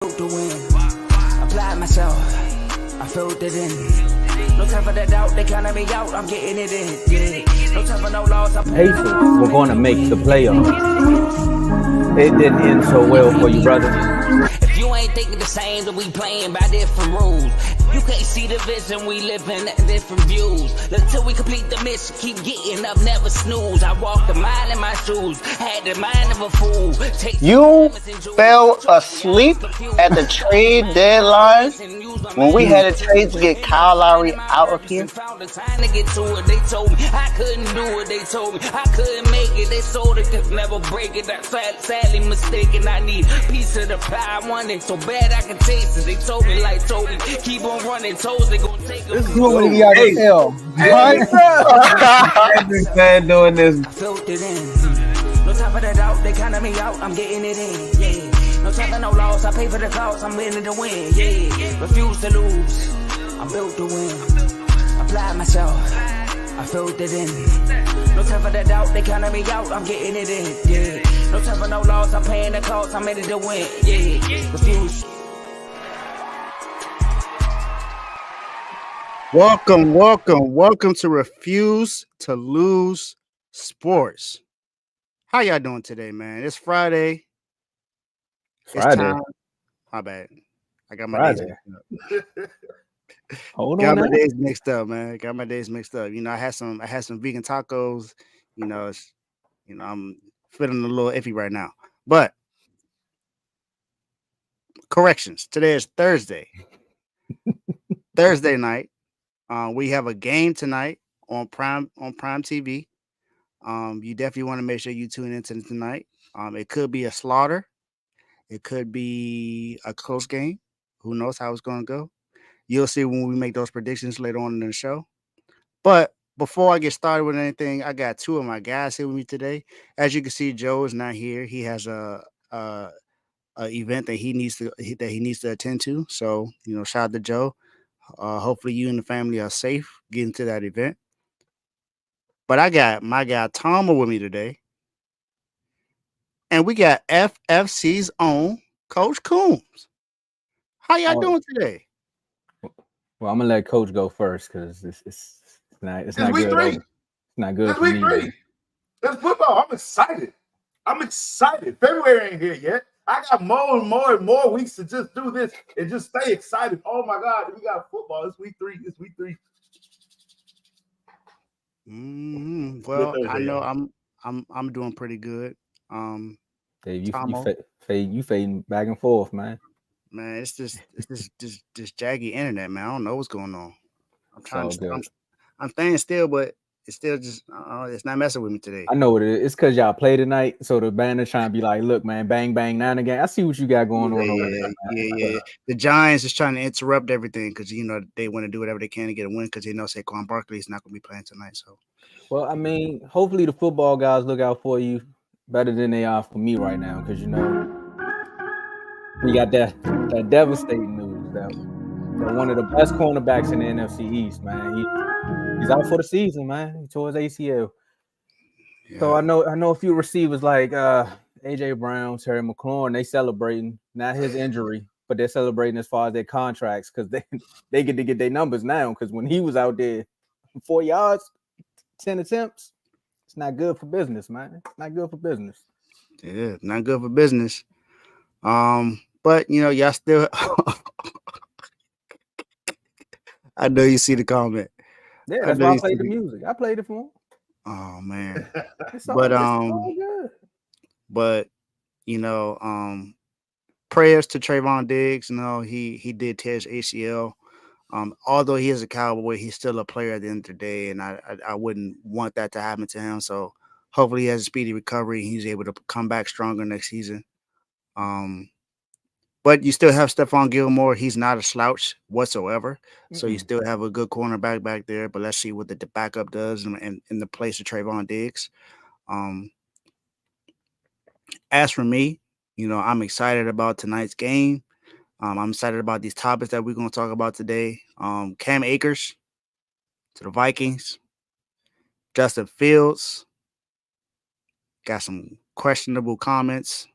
To win, apply myself, I filled it in. No time for the doubt, they counted me out, I'm getting it in. Yeah. No time for no loss, I'm Pacers were going to make the playoffs. It didn't end so well for you, brother. If you ain't thinking the same, then we playing by different rules. You can't see the vision, we living at different views. Until we complete the mission, keep getting up, never snooze. I walked a mile in my shoes, had the mind of a fool. You fell asleep at the trade deadline when we had a trade to get Kyle Lowry out of here. Found the time to get to it. They told me I couldn't do it. They told me I couldn't make it. They sold it, could never break it. That's sadly mistaken. I need a piece of the pie. I want it so bad I can taste it. They told me like Toby, keep on running. Toes they gonna take it. This is what we got to tell. I've been doing this. I filled it in. No time for the doubt. They counted me out. I'm getting it in. Yeah. No time for no loss. I pay for the cost. I'm winning to win. Yeah. Refuse to lose. I'm built to win. Apply myself. I filled it in. No time for the doubt. They counted me out. I'm getting it in. Yeah. No time for no loss. I'm paying the cost. I'm in it to win. Yeah. Refuse. Welcome to Refuse to Lose Sports. How y'all doing today, man? It's Friday. It's time. My bad. I got my days mixed up. Got my days mixed up, man. Got my days mixed up. You know, I had some vegan tacos. I'm feeling a little iffy right now. But corrections. Today is Thursday. Thursday night. We have a game tonight on Prime TV. You definitely want to make sure you tune into tonight. It could be a slaughter. It could be a close game. Who knows how it's going to go? You'll see when we make those predictions later on in the show. But before I get started with anything, I got two of my guys here with me today. As you can see, Joe is not here. He has a event that he needs to attend to. So, shout out to Joe. Hopefully you and the family are safe getting to that event. But I got my guy Tomo with me today. And we got FFC's own Coach Coombs. How y'all doing today? Well, I'm gonna let Coach go first because it's not week good. Three. It's not good It's for week me. three. It's football. I'm excited. February ain't here yet. I got more and more weeks to just do this and just stay excited. Oh my God, we got football. It's week three. Well, I know I'm doing pretty good. Dave, you fading back and forth, man. Man, it's just jaggy internet, man. I don't know what's going on. I'm staying still, but it's still just it's not messing with me today. I know what it is. It's because y'all play tonight, so the band is trying to be like, look, man, bang, bang, now and again. I see what you got going on over there. Yeah. The Giants is trying to interrupt everything because they want to do whatever they can to get a win because they know Saquon Barkley is not going to be playing tonight. So, well, I mean, hopefully the football guys look out for you better than they are for me right now because we got that devastating news that one of the best cornerbacks in the NFC East, man. He's out for the season, man. He tore his ACL. Yeah. So I know a few receivers like AJ Brown, Terry McLaurin, they celebrating not his injury, but they're celebrating as far as their contracts because they get to get their numbers now. Because when he was out there, 4 yards, 10 attempts, it's not good for business, man. It's not good for business. Yeah, not good for business. But y'all still. I know you see the comment. Yeah, that's why I played the music. I played it for him. Oh man. But prayers to Trayvon Diggs. He did tear his ACL. Although he is a Cowboy, he's still a player at the end of the day, and I wouldn't want that to happen to him. So hopefully he has a speedy recovery and he's able to come back stronger next season. But you still have Stephon Gilmore. He's not a slouch whatsoever. Mm-hmm. So you still have a good cornerback back there. But let's see what the backup does in the place of Trayvon Diggs. As for me, I'm excited about tonight's game. I'm excited about these topics that we're going to talk about today. Cam Akers to the Vikings. Justin Fields got some questionable comments.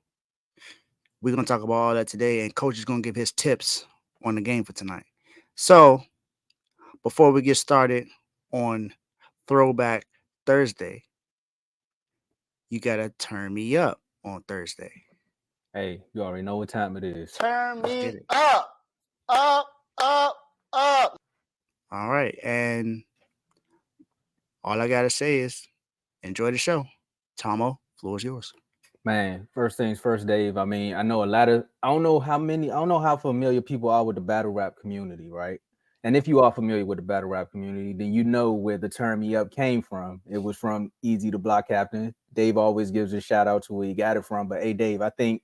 We're going to talk about all that today, and Coach is going to give his tips on the game for tonight. So, before we get started on Throwback Thursday, you got to turn me up on Thursday. Hey, you already know what time it is. Turn Let's get me it. up. All right, and all I got to say is enjoy the show. Tomo, floor is yours. Man, first things first, Dave. I mean, I know I don't know how familiar people are with the battle rap community, right? And if you are familiar with the battle rap community, then you know where the Turn Me Up came from. It was from Easy the Block Captain. Dave always gives a shout out to where he got it from. But hey, Dave, I think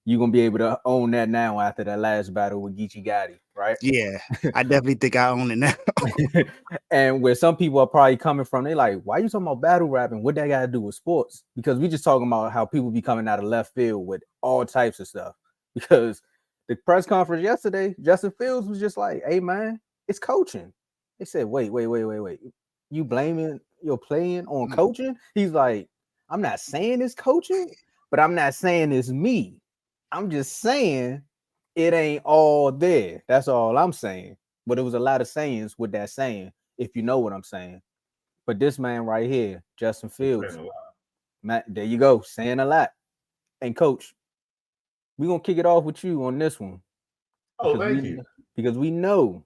you're going to be able to own that now after that last battle with Geechee Gotti, right? Yeah, I definitely think I own it now. And where some people are probably coming from, they like, why you talking about battle rapping? What that got to do with sports? Because we just talking about how people be coming out of left field with all types of stuff. Because the press conference yesterday, Justin Fields was just like, hey, man, it's coaching. They said, wait. You blaming your playing on coaching? He's like, I'm not saying it's coaching, but I'm not saying it's me. I'm just saying it ain't all there. That's all I'm saying. But it was a lot of sayings with that saying, if you know what I'm saying. But this man right here, Justin Fields, Matt, there you go, saying a lot. And Coach, we're going to kick it off with you on this one. Oh, thank you. Because we know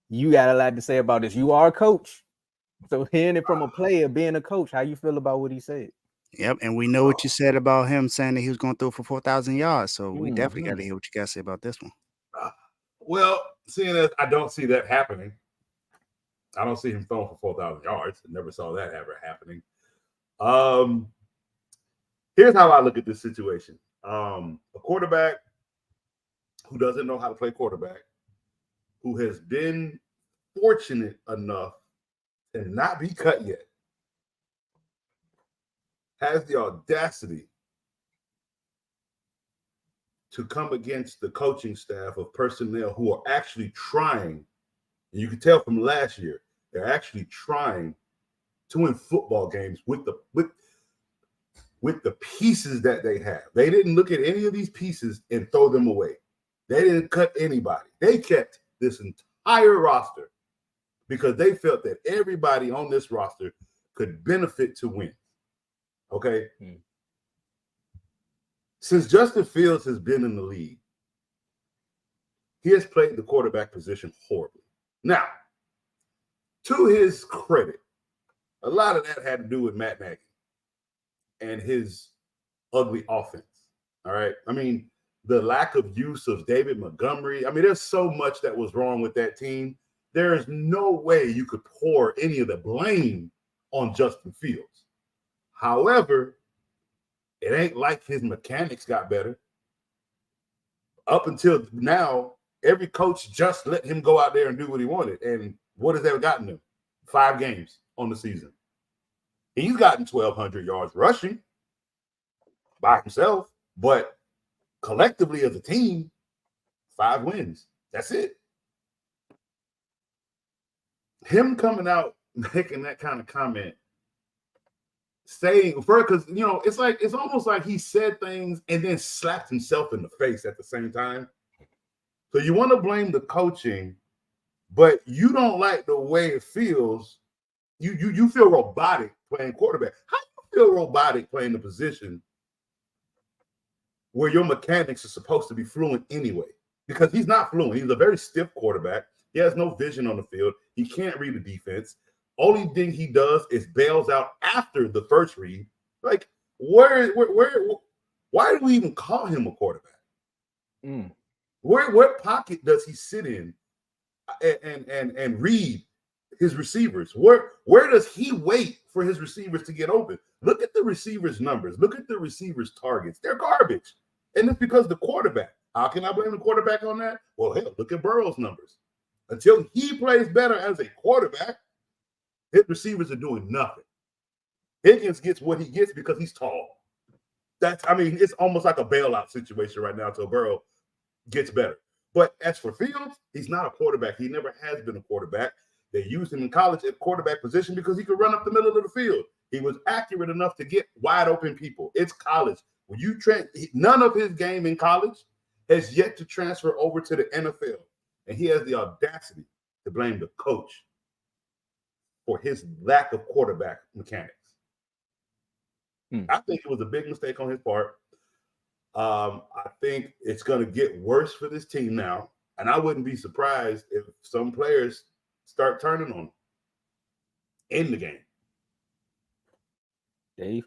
you got a lot to say about this. You are a coach. So hearing it from a player, being a coach, how you feel about what he said? Yep, and we know what you said about him saying that he was going to throw for 4,000 yards. So we definitely got to hear what you guys say about this one. Well, seeing as I don't see that happening, I don't see him throwing for 4,000 yards. I never saw that ever happening. Here's how I look at this situation. A quarterback who doesn't know how to play quarterback, who has been fortunate enough to not be cut yet, has the audacity to come against the coaching staff of personnel who are actually trying, and you can tell from last year, they're actually trying to win football games with the pieces that they have. They didn't look at any of these pieces and throw them away. They didn't cut anybody. They kept this entire roster because they felt that everybody on this roster could benefit to win. Okay. Since Justin Fields has been in the league, he has played the quarterback position horribly. Now, to his credit, a lot of that had to do with Matt Nagy and his ugly offense. All right. I mean, the lack of use of David Montgomery. I mean, there's so much that was wrong with that team. There is no way you could pour any of the blame on Justin Fields. However, it ain't like his mechanics got better. Up until now, every coach just let him go out there and do what he wanted. And what has that gotten him? 5 games on the season. He's gotten 1,200 yards rushing by himself, but collectively as a team, 5 wins. That's it. Him coming out making that kind of comment, saying first, because it's almost like he said things and then slapped himself in the face at the same time. So you want to blame the coaching, but you don't like the way it feels. You feel robotic playing quarterback. How do you feel robotic playing the position where your mechanics are supposed to be fluent anyway? Because he's not fluent. He's a very stiff quarterback. He has no vision on the field. He can't read the defense. Only thing he does is bails out after the first read. Like, why do we even call him a quarterback? What pocket does he sit in and read his receivers? Where does he wait for his receivers to get open? Look at the receivers' numbers. Look at the receivers' targets. They're garbage. And it's because the quarterback. How can I blame the quarterback on that? Well, hell, look at Burrow's numbers. Until he plays better as a quarterback, his receivers are doing nothing. Higgins gets what he gets because he's tall. It's almost like a bailout situation right now until Burrow gets better. But as for Fields, he's not a quarterback. He never has been a quarterback. They used him in college at quarterback position because he could run up the middle of the field. He was accurate enough to get wide open people. It's college. When you none of his game in college has yet to transfer over to the NFL, and he has the audacity to blame the coach for his lack of quarterback mechanics. I think it was a big mistake on his part. I think it's going to get worse for this team now, and I wouldn't be surprised if some players start turning on him in the game. Dave?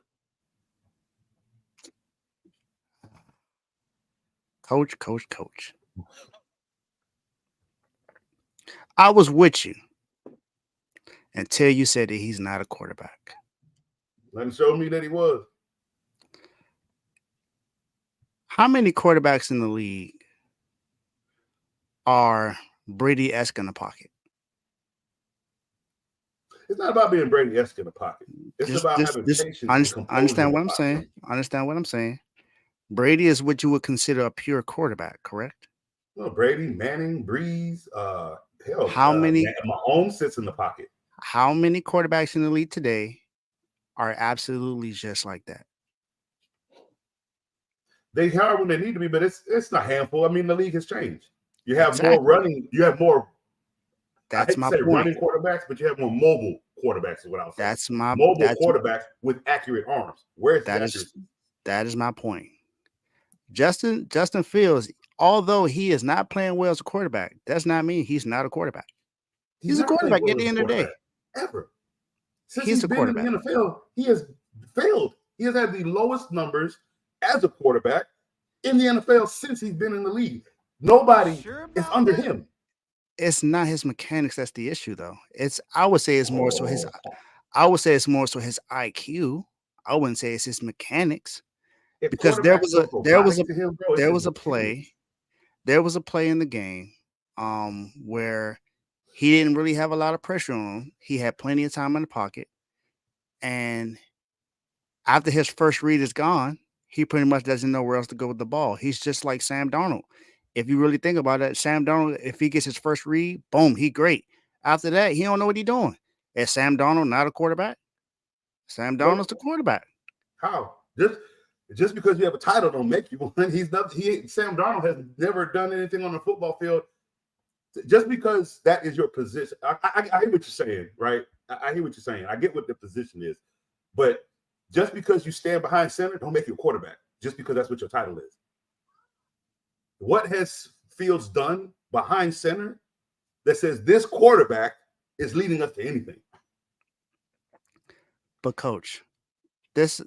Coach. I was with you until you said that he's not a quarterback. Let him show me that he was. How many quarterbacks in the league are Brady-esque in the pocket? It's not about being Brady-esque in the pocket. It's about having patience. Understand what I'm saying. Understand what I'm saying. Brady is what you would consider a pure quarterback, correct? Well, Brady, Manning, Breeze, hell, how many? Mahomes sits in the pocket. How many quarterbacks in the league today are absolutely just like that? They are when they need to be, but it's not a handful. I mean, the league has changed. You have more running. You have more. That's my point. Running quarterbacks, but you have more mobile quarterbacks. Is what I was saying. That's my mobile quarterbacks with accurate arms. Where's that is my point. Justin Fields, although he is not playing well as a quarterback, does not mean he's not a quarterback. He's a quarterback at the end of the day. Ever. Since he's been in the NFL, he has failed. He has had the lowest numbers as a quarterback in the NFL since he's been in the league. Nobody is under him. It's not his mechanics that's the issue, though. I would say it's more so his IQ. I wouldn't say it's his mechanics. Because there was a play in the game where he didn't really have a lot of pressure on him. He had plenty of time in the pocket, and after his first read is gone, he pretty much doesn't know where else to go with the ball. He's just like Sam Darnold. If you really think about it, Sam Darnold, if he gets his first read, boom, he great. After that, he don't know what he's doing. Is Sam Darnold not a quarterback? Sam Darnold's the quarterback. How? Just because you have a title don't make you one. Sam Darnold has never done anything on the football field. Just because that is your position. I hear what you're saying, right? I hear what you're saying. I get what the position is. But just because you stand behind center don't make you a quarterback. Just because that's what your title is. What has Fields done behind center that says this quarterback is leading us to anything? But coach, this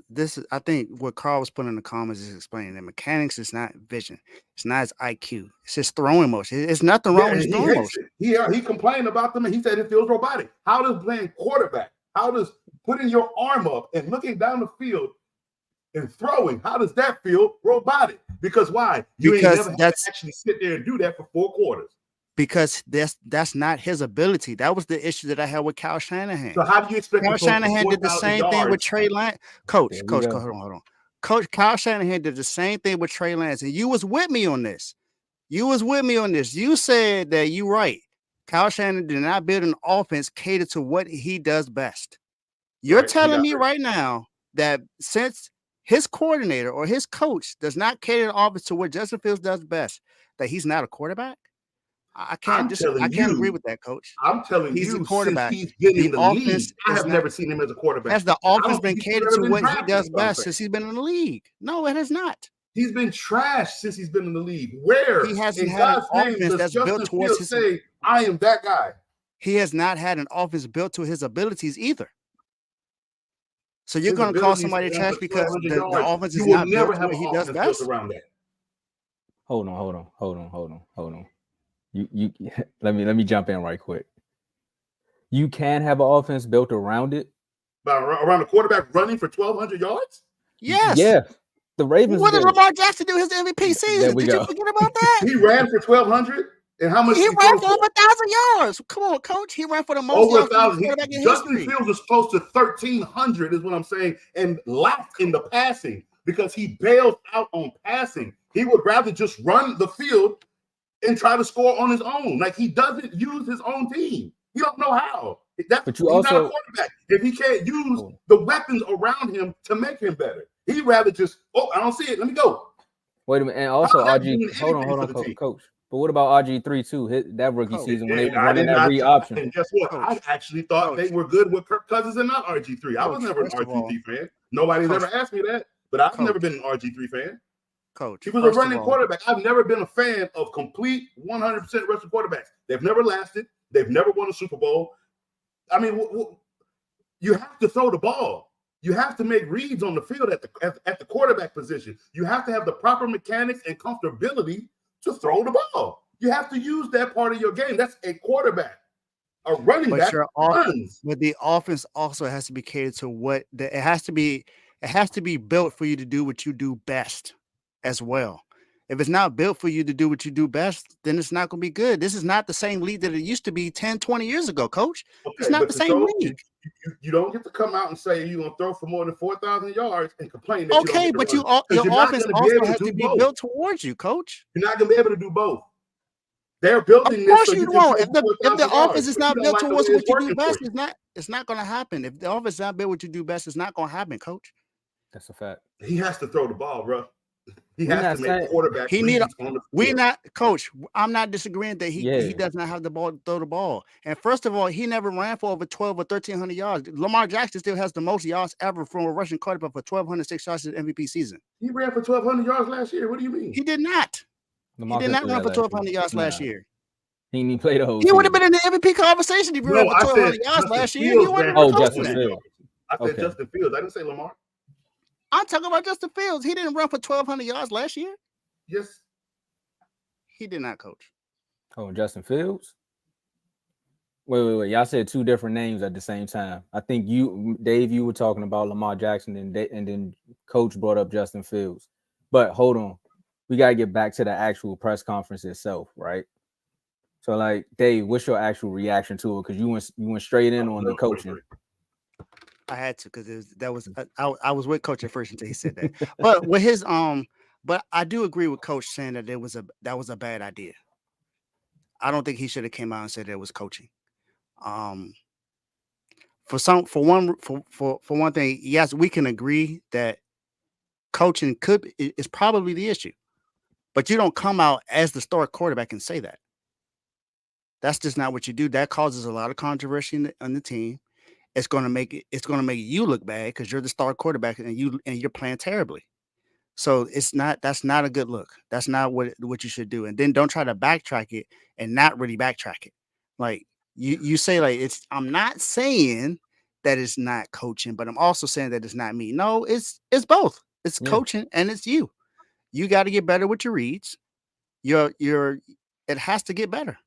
I think what Carl was putting in the comments is explaining that mechanics is not vision. It's not his IQ. It's his throwing motion. It's nothing wrong with his throwing motion. He complained about them and he said it feels robotic. How does playing quarterback, how does putting your arm up and looking down the field and throwing, how does that feel robotic? Because why? You ain't never had to actually sit there and do that for 4 quarters. Because that's not his ability. That was the issue that I had with Kyle Shanahan. So how do you expect Kyle Shanahan did the same thing with Trey Lance? Coach, hold on. Coach Kyle Shanahan did the same thing with Trey Lance, and you was with me on this. You said that you're right. Kyle Shanahan did not build an offense catered to what he does best. You're telling me right now that since his coordinator or his coach does not cater the offense to what Justin Fields does best, that he's not a quarterback? I can't agree with that, coach. I'm telling he's you, a quarterback. Since he's been in the league, I have never seen him as a quarterback. Has the offense been catered to what he does best since he's been in the league? No, it has not. He's been trashed since he's been in the league. Where he hasn't had an offense that's built towards his. Say, I am that guy. He has not had an offense built to his abilities either. So you're going to call somebody trash because the offense is not built to what he does best. Around that. Hold on. You let me jump in right quick. You can have an offense built around it. Around the quarterback running for 1,200 yards? Yes. Yeah. The Ravens. What did Lamar Jackson do his MVP season? Did you forget about that? He ran for 1,200? And how much he ran for over 1,000 yards. Come on, coach. He ran for the most over yards 1,000. Justin Fields was close to 1,300 is what I'm saying, and lacked in the passing because he bailed out on passing. He would rather just run the field and try to score on his own. Like, he doesn't use his own team. He don't know how. He's not a quarterback if he can't use the weapons around him to make him better. He'd rather just, I don't see it. Let me go. Wait a minute. And also, How's that RG, doing hold anything for on, the team? Coach. But what about RG3 too? That rookie Coach, season when they I running did that not read say- option. And guess what? Coach. I actually thought Coach. they were good with Kirk Cousins and not RG3. I was Coach, never an first of all- RG3 fan. Nobody's Coach. ever asked me that, but I've Coach. never been an RG3 fan. Coach, He was first a of running all- quarterback. I've never been a fan of complete 100% rushing quarterbacks. They've never lasted. They've never won a Super Bowl. I mean, you have to throw the ball. You have to make reads on the field at the quarterback position. You have to have the proper mechanics and comfortability to throw the ball. You have to use that part of your game. That's a quarterback. A running back runs. But the offense also has to be catered to it has to be built for you to do what you do best as well. If it's not built for you to do what you do best, then it's not going to be good. This is not the same league that it used to be 10, 20 years ago, Coach. Okay, it's not the same league. You don't get to come out and say you're going to throw for more than 4,000 yards and complain that okay, but your offense also has to be built towards you, Coach. You're not going to be able to do both. They're building this. Of course you won't. If the offense is not built towards what you do best, it's not going to happen. If the offense is not built what you do best, it's not going to happen, Coach. That's a fact. He has to throw the ball, bro. He has to make quarterback. Coach. I'm not disagreeing that he does not have the ball to throw the ball. And first of all, he never ran for over 12 or 1,300 yards. Lamar Jackson still has the most yards ever from a rushing quarterback for 1,206 yards in the MVP season. He ran for 1,200 yards last year. What do you mean? He did not. He did not run for 1,200 yards last year. He didn't play the whole. He would have been in the MVP conversation if he ran for 1,200 yards last year. He wasn't Justin Fields. I said Justin Fields. I didn't say Lamar. I'm talking about Justin Fields. He didn't run for 1,200 yards last year. Yes. He did not, Coach. Oh, Justin Fields? Wait. Y'all said two different names at the same time. I think Dave, you were talking about Lamar Jackson, and then Coach brought up Justin Fields. But hold on. We got to get back to the actual press conference itself, right? So, like, Dave, what's your actual reaction to it? Because you went straight in on the coaching. I had to because I was with Coach at first until he said that. But with his but I do agree with Coach saying that that was a bad idea. I don't think he should have came out and said it was coaching. For one thing, yes, we can agree that coaching is probably the issue, but you don't come out as the star quarterback and say that. That's just not what you do. That causes a lot of controversy on the team. It's going to make you look bad because you're the star quarterback and you're playing terribly. So that's not a good look. That's not what you should do. And then don't try to backtrack it and not really backtrack it. Like you say, like I'm not saying that it's not coaching, but I'm also saying that it's not me. No, it's both. It's coaching and it's you. You got to get better with your reads. It has to get better.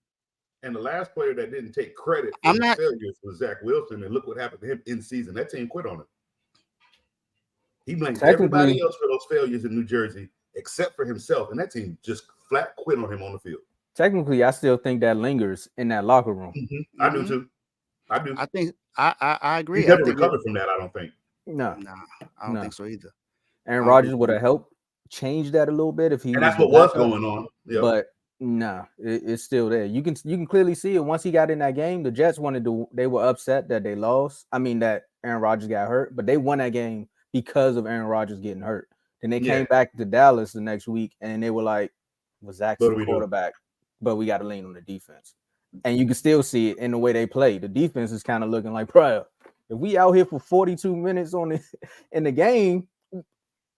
And the last player that didn't take credit for his failures was Zach Wilson. And look what happened to him in season. That team quit on him. He blamed everybody else for those failures in New Jersey, except for himself. And that team just flat quit on him on the field. Technically, I still think that lingers in that locker room. Mm-hmm. I do too. I do. I think I agree. He's never recovered from that, I don't think. No, I don't think so either. Aaron Rodgers would have helped change that a little bit if he. And that's what was going on. Yep. But it's still there. You can clearly see it. Once he got in that game, the Jets they were upset that they lost. I mean that Aaron Rodgers got hurt, but they won that game because of Aaron Rodgers getting hurt. Then they came back to Dallas the next week and they were like, was Zach's the quarterback, but we got to lean on the defense. And you can still see it in the way they play. The defense is kind of looking like, bro, if we out here for 42 minutes in the game,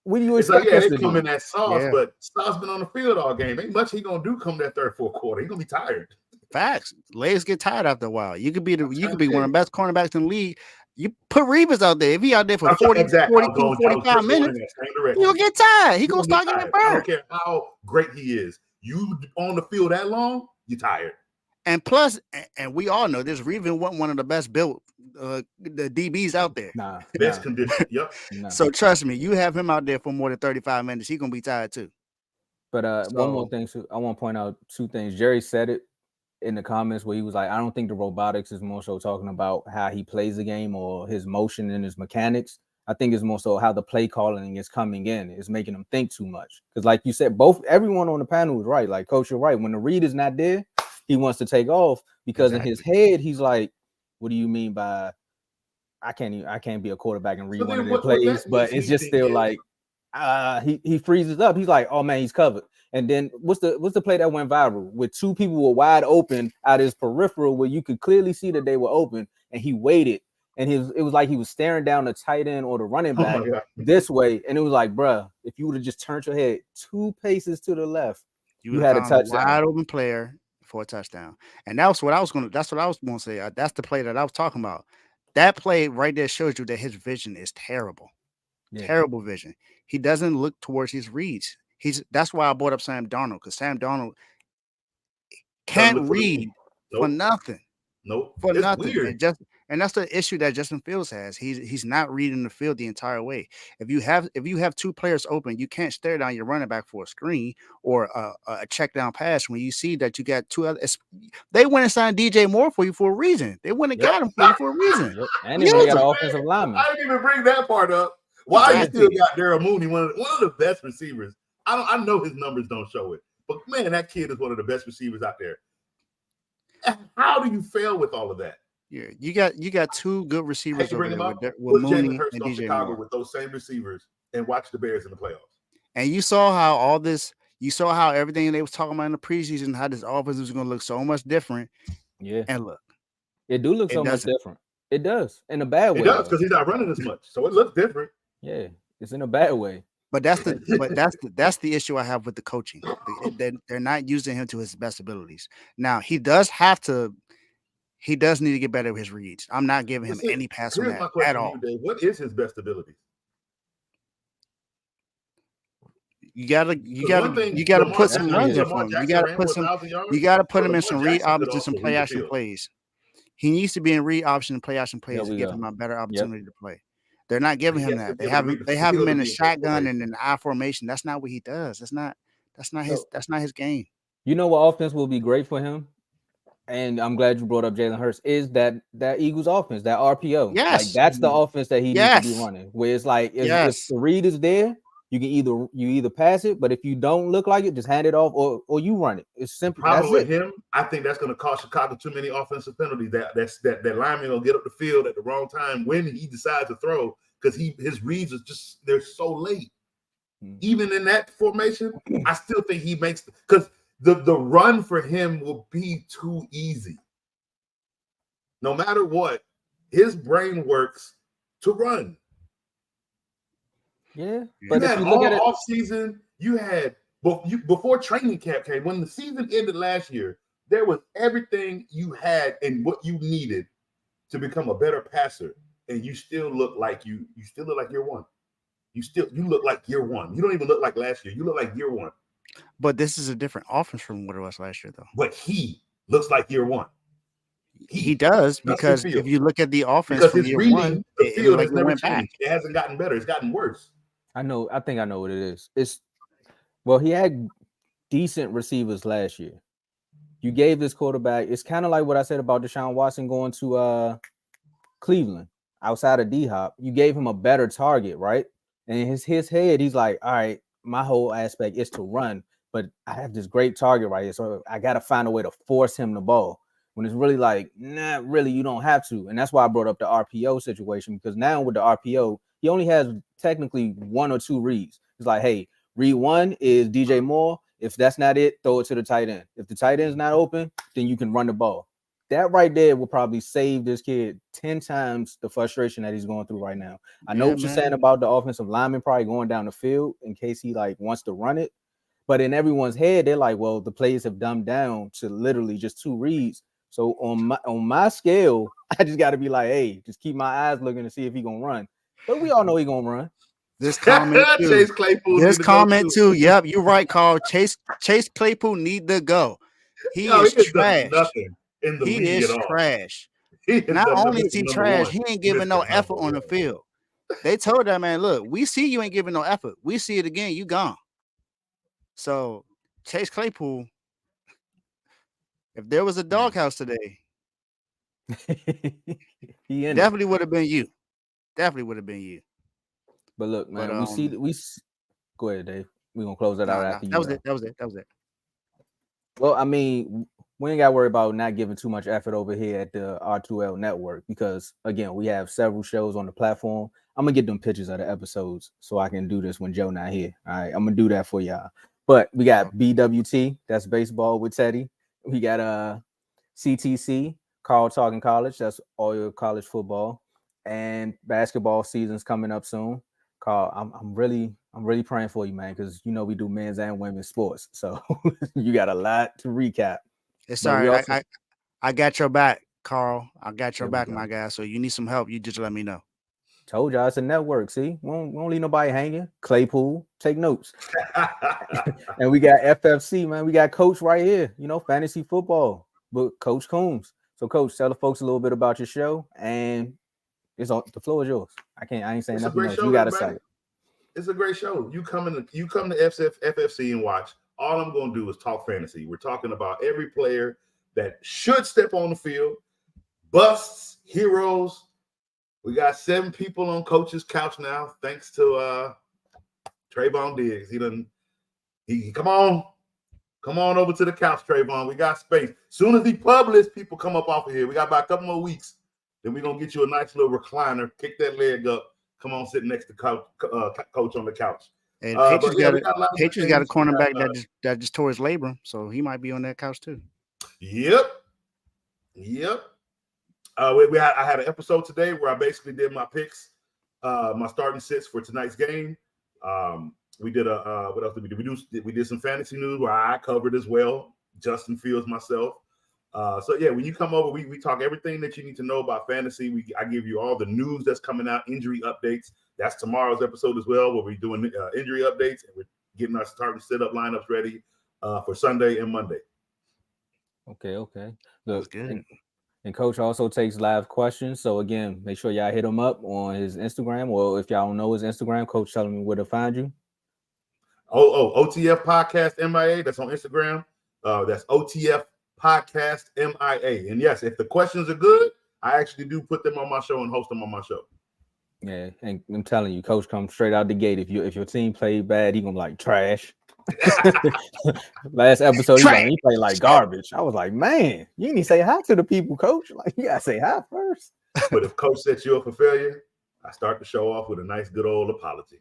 what do you expect? They come in that Sauce, but Sauce been on the field all game. Ain't much he gonna do come that third, fourth quarter. He gonna be tired. Facts. Legs get tired after a while. You could be one of the best cornerbacks in the league. You put Reeves out there. If he out there for 45 minutes, he'll get tired. He gonna start getting burned. I don't care how great he is. You on the field that long, you're tired. And plus, and we all know this, Reeves wasn't one of the best built the DBs out there. Best condition. Yep. So trust me, you have him out there for more than 35 minutes, he's gonna be tired too. But one more thing, I want to point out two things. Jerry said it in the comments where he was like, I don't think the robotics is more so talking about how he plays the game or his motion and his mechanics. I think it's more so how the play calling is coming in. It's making him think too much. Because like you said, everyone on the panel was right. Like, Coach, you're right. When the read is not there, he wants to take off because in his head, he's like, what do you mean by I can't be a quarterback and read one of their plays? But it's just still like he freezes up. He's like, oh man, he's covered. And then what's the play that went viral with two people were wide open out his peripheral where you could clearly see that they were open, and he waited, and it was like he was staring down the tight end or the running back this way, and it was like, bruh, if you would have just turned your head 2 paces to the left, you had a touchdown. Wide open player for a touchdown, and that's what I was going to say. That's the play that I was talking about. That play right there shows you that his vision is terrible. Yeah. Terrible vision. He doesn't look towards his reads. That's why I brought up Sam Darnold, because Sam Darnold can't read for nothing. Nope. For nothing. And that's the issue that Justin Fields has. He's not reading the field the entire way. If you have 2 players open, you can't stare down your running back for a screen or a check down pass when you see that you got 2 others. They went and signed DJ Moore for you for a reason. They went and got him for you for a reason. And then they got an offensive lineman. I didn't even bring that part up. Why you still got Darryl Mooney, one of the best receivers? I know his numbers don't show it, but man, that kid is one of the best receivers out there. How do you fail with all of that? Yeah, you got 2 good receivers over there with Mooney Mooney and DJ Chicago Moore. With those same receivers and watch the Bears in the playoffs. And you saw how everything they was talking about in the preseason, how this offense was going to look so much different. Yeah, and look, it do look so much different. It does in a bad way. It does because he's not running as much, so it looks different. Yeah, it's in a bad way. But that's the issue I have with the coaching. They're not using him to his best abilities. Now he does need to get better with his reads. I'm not giving him any pass on that at all. What is his best ability? You gotta put some runs in for him. You gotta put him in some read options and some play action plays. He needs to be in read option and play action plays to give him a better opportunity to play. They're not giving him that. They have him in the shotgun and in the I formation. That's not what he does. That's not his game. You know what offense will be great for him? And I'm glad you brought up Jalen Hurts, is that Eagles offense, that RPO. Yes. Like that's the offense that he needs to be running. Where it's like if the read is there, you can either pass it, but if you don't look like it, just hand it off or you run it. It's simple. Problem with him, I think that's going to cost Chicago too many offensive penalties. That lineman will get up the field at the wrong time when he decides to throw because his reads are just they're so late. Even in that formation, I still think he makes because the run for him will be too easy. No matter what, his brain works to run. Yeah, but if you look at it off season, you had before training camp came, when the season ended last year, there was everything you had and what you needed to become a better passer, and you still look like you still look like year one. You look like year one. You don't even look like last year. You look like year one. But this is a different offense from what it was last year, though. But he looks like year one. He does because if you look at the offense because from his year reading, one, the field has never changed. It hasn't gotten better. It's gotten worse. I think I know what it is. He had decent receivers last year. You gave this quarterback. It's kind of like what I said about Deshaun Watson going to Cleveland outside of D-Hop. You gave him a better target, right? And in his head, he's like, all right, my whole aspect is to run, but I have this great target right here, so I got to find a way to force him the ball. When it's really like, nah, really, you don't have to. And that's why I brought up the RPO situation, because now with the RPO, he only has technically 1 or 2 reads. It's like, hey, read 1 is DJ Moore. If that's not it, throw it to the tight end. If the tight end's not open, then you can run the ball. That right there will probably save this kid 10 times the frustration that he's going through right now. I know what you're saying about the offensive lineman probably going down the field in case he wants to run it. But in everyone's head, they're like, well, the plays have dumbed down to literally just 2 reads. So on my scale, I just got to be like, hey, just keep my eyes looking to see if he's going to run. But we all know he's going to run. This comment too. Chase Claypool. This comment too. Yep, you're right, Carl. Chase Claypool need to go. He is trash. He is trash. Not only is he trash, he ain't giving no effort on the field. They told that man, look, we see you ain't giving no effort. We see it again, you gone. So Chase Claypool, if there was a doghouse today, he definitely would have been you. Definitely would have been you. But look, man, we go ahead, Dave. We're gonna close that out after you. That was it. Well, I mean, we ain't got to worry about not giving too much effort over here at the R2L network because again, we have several shows on the platform. I'm gonna get them pictures of the episodes so I can do this when Joe not here. All right, I'm gonna do that for y'all. But we got BWT, that's baseball with Teddy. We got CTC, Carl Talking College, that's all your college football, and basketball season's coming up soon. Carl, I'm really praying for you, man, because you know we do men's and women's sports, so you got a lot to recap. It's But all we right. also I got your back, Carl. I got your there we back, go. my guy. So you need some help, you just let me know. Told y'all it's a network. See, won't leave nobody hanging. Claypool, take notes. And we got FFC, man. We got Coach right here. You know, fantasy football, but Coach Coombs. So, Coach, tell the folks a little bit about your show, and the floor is yours. I ain't saying It's a nothing great else. show, You got to everybody. say it. It's a great show. You come to FFC and watch. All I'm going to do is talk fantasy. We're talking about every player that should step on the field, busts, heroes. We got 7 people on Coach's couch now, thanks to Trayvon Diggs. He come on over to the couch, Trayvon. We got space. Soon as he publish, people come up off of here. We got about a couple more weeks. Then we're gonna get you a nice little recliner. Kick that leg up. Come on, sit next to Coach on the couch. And Patriots got a cornerback got, that just tore his labrum, so he might be on that couch too. Yep. I had an episode today where I basically did my picks, my starting sits for tonight's game. We did what else did we do? We did some fantasy news where I covered as well. Justin Fields, myself. So yeah, when you come over, we talk everything that you need to know about fantasy. I give you all the news that's coming out, injury updates. That's tomorrow's episode as well, where we're doing injury updates and we're getting our starting sit-up lineups ready for Sunday and Monday. Okay. That's good. And Coach also takes live questions. So again, make sure y'all hit him up on his Instagram, or if y'all don't know his Instagram, Coach, tell me where to find you. OTF Podcast MIA. That's on Instagram. That's OTF Podcast MIA. And yes, if the questions are good, I actually do put them on my show and host them on my show. Yeah, and I'm telling you, Coach comes straight out the gate. If your team played bad, he gonna like trash. Last episode, he played like garbage. I was like, man, you need to say hi to the people, Coach. Like, you gotta say hi first. But if Coach sets you up for failure, I start the show off with a nice, good old apology.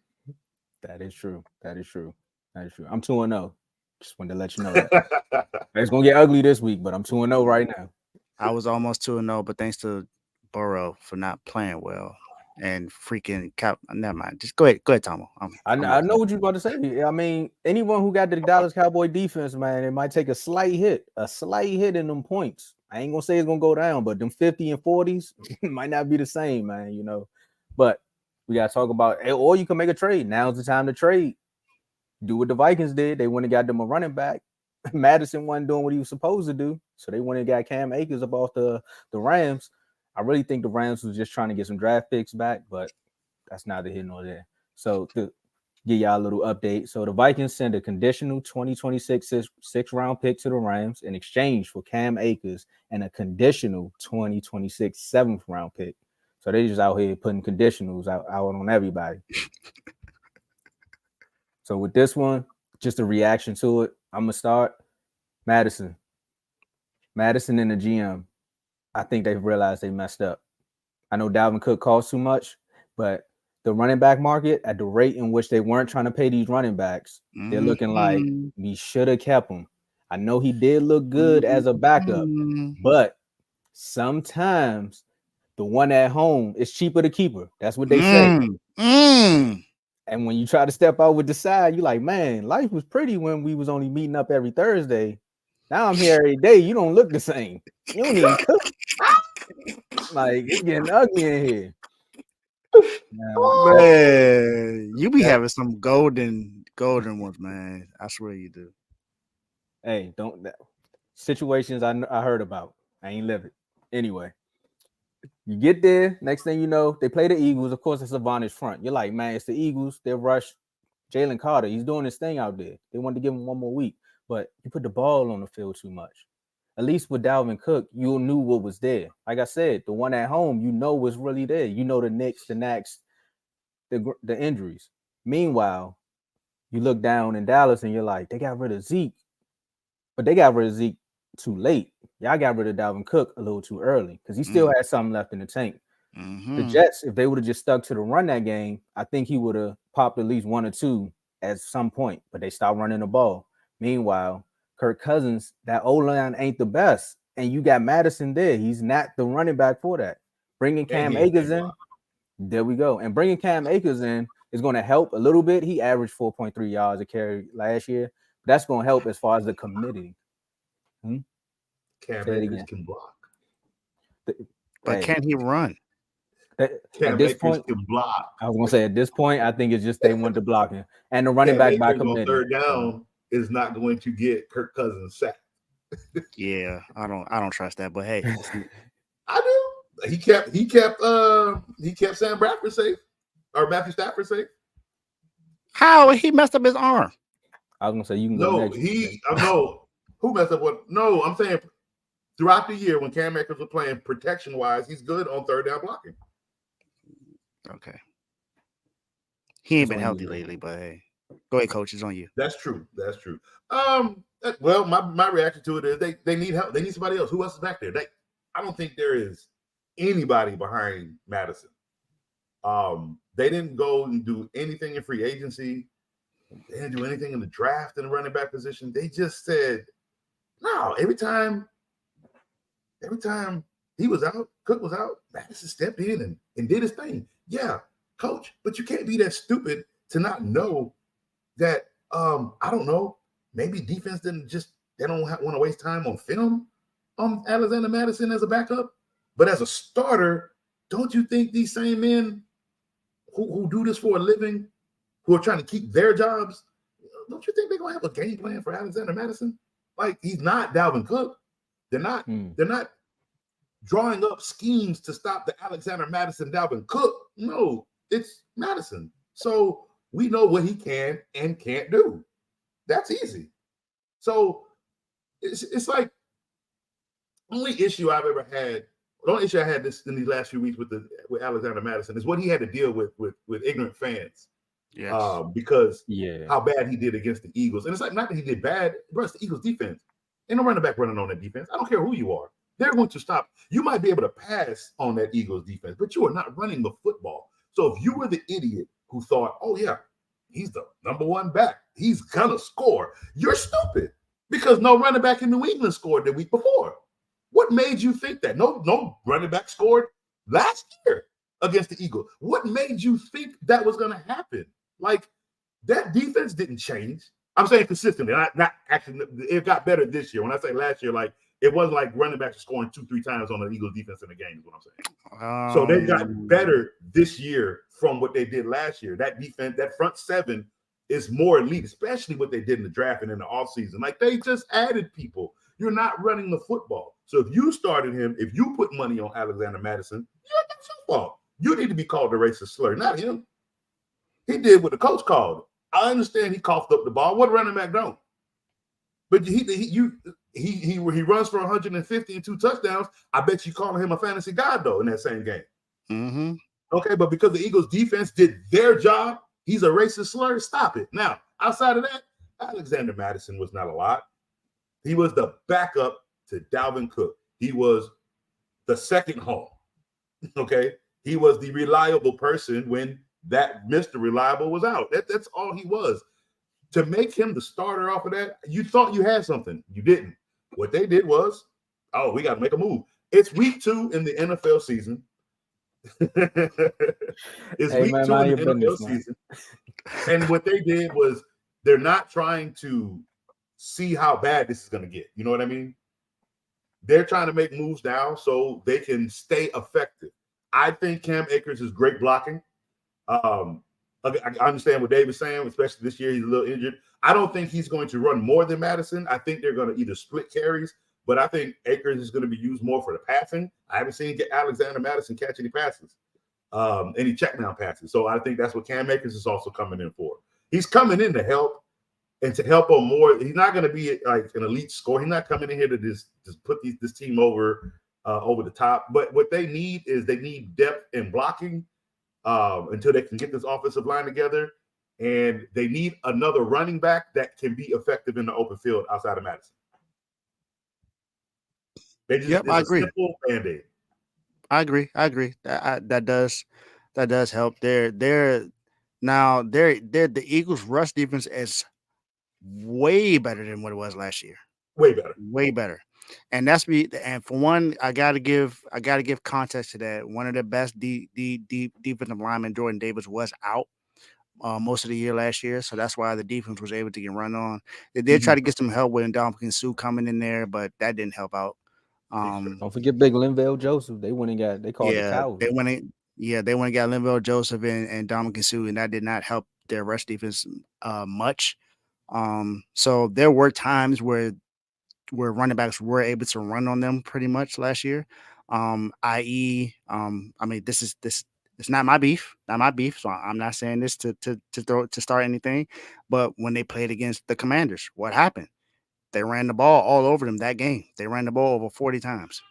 That is true. I'm 2-0. Just wanted to let you know that. It's gonna get ugly this week, but I'm 2-0 right now. I was almost 2-0, but thanks to Burrow for not playing well and freaking cap. Never mind. Just go ahead, Tomo. I know what you're about to say. I mean, anyone who got the Dallas Cowboy defense, man, it might take a slight hit in them points. I ain't gonna say it's gonna go down, but them 50 and 40s might not be the same, man. You know, but we gotta talk about, or you can make a trade. Now's the time to trade. Do what the Vikings did. They went and got them a running back. Madison wasn't doing what he was supposed to do, so they went and got Cam Akers up off the Rams. I really think the Rams was just trying to get some draft picks back, but that's neither here nor there. So to give y'all a little update, so the Vikings send a conditional 2026 six-round pick to the Rams in exchange for Cam Akers and a conditional 2026 seventh-round pick. So they just out here putting conditionals out on everybody. So with this one, just a reaction to it, I'm gonna start Madison and the GM. I think they've realized they messed up. I know Dalvin Cook costs too much, but the running back market, at the rate in which they weren't trying to pay these running backs, they're looking like we should have kept him. I know he did look good as a backup, but sometimes the one at home is cheaper to keep her. That's what they say. And when you try to step out with the side, you're like, man, life was pretty when we was only meeting up every Thursday. Now I'm here every day. You don't look the same. You don't even cook. Like, it's getting ugly in here. Man, you be having some golden ones, man. I swear you do. Hey, situations I heard about. I ain't live it. Anyway, you get there. Next thing you know, they play the Eagles. Of course, it's a Vonage front. You're like, man, it's the Eagles. They rush Jalen Carter. He's doing his thing out there. They wanted to give him one more week, but you put the ball on the field too much. At least with Dalvin Cook, you knew what was there. Like I said, the one at home, you know what's really there. You know the nicks, the knacks, the injuries. Meanwhile, you look down in Dallas and you're like, they got rid of Zeke, but they got rid of Zeke too late. Y'all got rid of Dalvin Cook a little too early because he still had something left in the tank. Mm-hmm. The Jets, if they would have just stuck to the run that game, I think he would have popped at least 1 or 2 at some point, but they stopped running the ball. Meanwhile, Kirk Cousins, that O-line ain't the best, and you got Madison there. He's not the running back for that. Bringing Cam Akers in, there we go. And bringing Cam Akers in is going to help a little bit. He averaged 4.3 yards a carry last year. That's going to help as far as the committee. Cam Akers can block. But can he run? At this point, can block. I was gonna say at this point, I think it's just they want the blocking and the running back by committee. Third down is not going to get Kirk Cousins sacked. Yeah, I don't trust that. But hey, I do. He kept Sam Bradford safe or Matthew Stafford safe. How he messed up his arm? I was gonna say you can go next. Who messed up what? No, I'm saying throughout the year when Cam Akers was playing protection wise, he's good on third down blocking. Okay. He ain't been healthy lately, but hey. Go ahead, coach. It's on you. That's true. Well, my reaction to it is they need help. They need somebody else. Who else is back there? I don't think there is anybody behind Madison. They didn't go and do anything in free agency. They didn't do anything in the draft in the running back position. They just said, no, every time he was out, Cook was out, Madison stepped in and did his thing. Yeah, coach, but you can't be that stupid to not know that, I don't know, maybe defense they don't want to waste time on film on Alexander Madison as a backup. But as a starter, don't you think these same men who do this for a living, who are trying to keep their jobs, don't you think they're going to have a game plan for Alexander Madison? Like, he's not Dalvin Cook. They're not drawing up schemes to stop the Alexander Madison Dalvin Cook. No, it's Madison. So we know what he can and can't do. That's easy. So it's like the only issue I've ever had, the only issue I had this in these last few weeks with Alexander Madison is what he had to deal with ignorant fans. Yes. Because how bad he did against the Eagles. And it's like not that he did bad, but it's the Eagles defense. Ain't no running back running on that defense. I don't care who you are. They're going to stop. You might be able to pass on that Eagles defense, but you are not running the football. So if you were the idiot who thought, oh, yeah, he's the number one back, he's going to score, you're stupid because no running back in New England scored the week before. What made you think that? No running back scored last year against the Eagles. What made you think that was going to happen? Like, that defense didn't change. I'm saying consistently, not actually. It got better this year. When I say last year, like, it wasn't like running backs are scoring 2-3 times on the Eagles defense in the game, is what I'm saying. So they got better this year from what they did last year. That defense, that front seven is more elite, especially what they did in the draft and in the offseason. Like, they just added people. You're not running the football. So if you started him, if you put money on Alexander Madison, that's your fault. You need to be called a racist slur, not him. He did what the coach called. I understand he coughed up the ball. What running back don't? But he runs for 150 and 2 touchdowns. I bet you calling him a fantasy god though in that same game. Mm-hmm. Okay, but because the Eagles defense did their job, he's a racist slur. Stop it. Now, outside of that, Alexander Madison was not a lot. He was the backup to Dalvin Cook. He was the second home. Okay, he was the reliable person when that Mr. Reliable was out. That's all he was. To make him the starter off of that, you thought you had something. You didn't. What they did was, we got to make a move. It's week 2 in the NFL season. It's week 2 in the NFL season. And what they did was they're not trying to see how bad this is going to get. You know what I mean? They're trying to make moves now so they can stay effective. I think Cam Akers is great blocking. I understand what Dave is saying, especially this year he's a little injured. I don't think he's going to run more than Madison. I think they're going to either split carries, but I think Akers is going to be used more for the passing. I haven't seen Alexander Madison catch any passes, any check down passes. So I think that's what Cam Akers is also coming in for. He's coming in to help and to help on more. He's not going to be like an elite scorer. He's not coming in here to just put this team over the top. But what they need is they need depth in blocking. Until they can get this offensive line together, and they need another running back that can be effective in the open field outside of Madison. They just Yep, it's I a agree. simple band-aid. I agree. That does help. Now the Eagles' rush defense is way better than what it was last year. Way better. Way better. And for one, I gotta give context to that. One of the best defensive linemen, Jordan Davis, was out most of the year last year, so that's why the defense was able to get run on. They did try to get some help with Ndamukong Suh coming in there, but that didn't help out. Don't forget Big Linval Joseph. They went and got they called the cows. They went and got Linval Joseph and Ndamukong Suh, and that did not help their rush defense much. So there were times where running backs were able to run on them pretty much last year. I.e., I mean, this it's not my beef, so I'm not saying this to start anything. But when they played against the Commanders, what happened? They ran the ball all over them that game. They ran the ball over 40 times,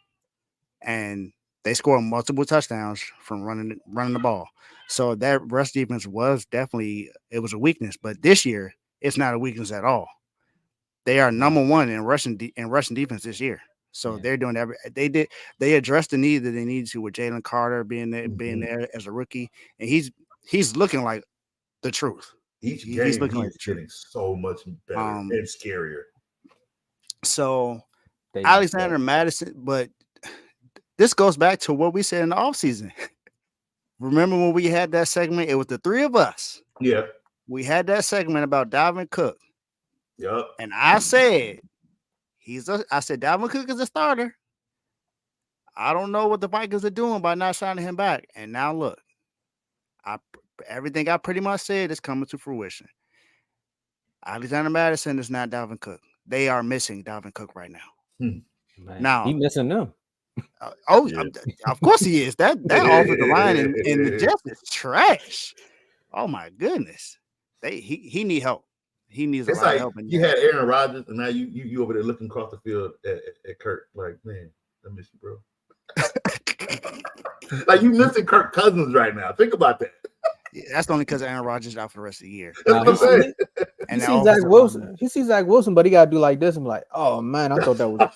and they scored multiple touchdowns from running the ball. So that rush defense was definitely a weakness. But this year, it's not a weakness at all. They are number one in rushing defense this year. So they're doing they addressed the need that they needed to with Jalen Carter being there as a rookie, and he's looking like the truth. Each game He's looking like the getting so much better and scarier. So Alexander Madison, but this goes back to what we said in the offseason. Remember when we had that segment? It was the three of us. Yeah. We had that segment about Dalvin Cook. Yep. And I said, Dalvin Cook is a starter. I don't know what the Vikings are doing by not signing him back. And now look, everything I pretty much said is coming to fruition. Alexander Madison is not Dalvin Cook. They are missing Dalvin Cook right now. Man, now he missing them. Of course he is. That offensive line in the Jets is trash. Oh my goodness. He need help. He needs a lot of help. You had Aaron Rodgers, and now you over there looking across the field at Kirk. Like, man, I miss you, bro. Like, you missing Kirk Cousins right now. Think about that. Yeah, that's only because Aaron Rodgers is out for the rest of the year. He sees Zach Wilson. He sees Zach Wilson, but he got to do like this. I'm like, oh man, I thought that was.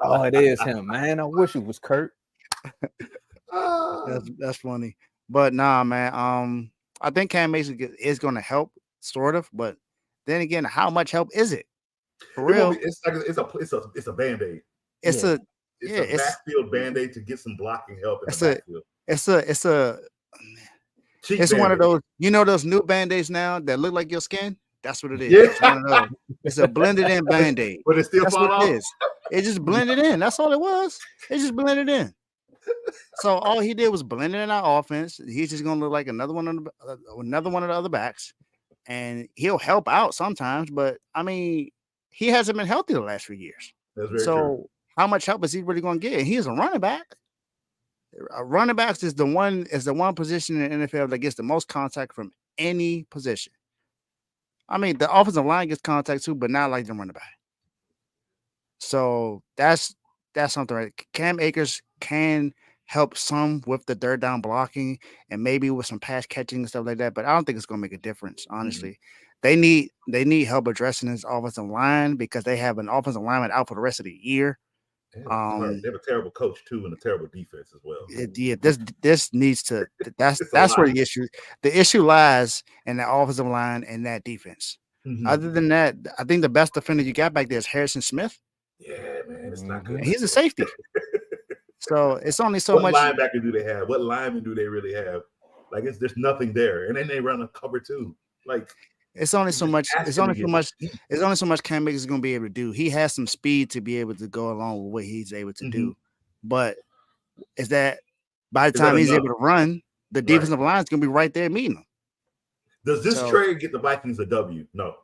Oh, it is him, man. I wish it was Kurt. That's funny, but nah, man. I think Cam Mason is going to help, sort of, but then again, how much help is it? For real, it's a Band-Aid. It's a backfield Band-Aid to get some blocking help in the backfield. It's one of those, those new Band-Aids now that look like your skin? That's what it is. Yeah. It's one of those. It's a blended in Band-Aid. But it still fall off? It is. It just blended in. That's all it was. It just blended in. So all he did was blend in our offense. He's just gonna look like another one of the other backs, and he'll help out sometimes. But I mean, he hasn't been healthy the last few years. That's very true. How much help is he really going to get? And he is a running back. Running backs is the one position in the NFL that gets the most contact from any position. I mean, the offensive line gets contact too, but not like the running back. So that's something, right? Cam Akers can help some with the third down blocking and maybe with some pass catching and stuff like that, but I don't think it's going to make a difference, honestly. They need help addressing this offensive line because they have an offensive lineman out for the rest of the year. They have a terrible coach too, and a terrible defense as well. This needs to. That's where the issue lies in the offensive line and that defense. Mm-hmm. Other than that, I think the best defender you got back there is Harrison Smith. Yeah, man, it's not good. And he's a safety, so it's only so much. What linebacker do they have? What lineman do they really have? Like, there's nothing there, and then they run a cover two. Like, it's only so much. It's only so much Cam Akers is going to be able to do. He has some speed to be able to go along with what he's able to do. But is that by the time he's able to run, the defensive line is going to be right there meeting him. Does this trade get the Vikings a W? No.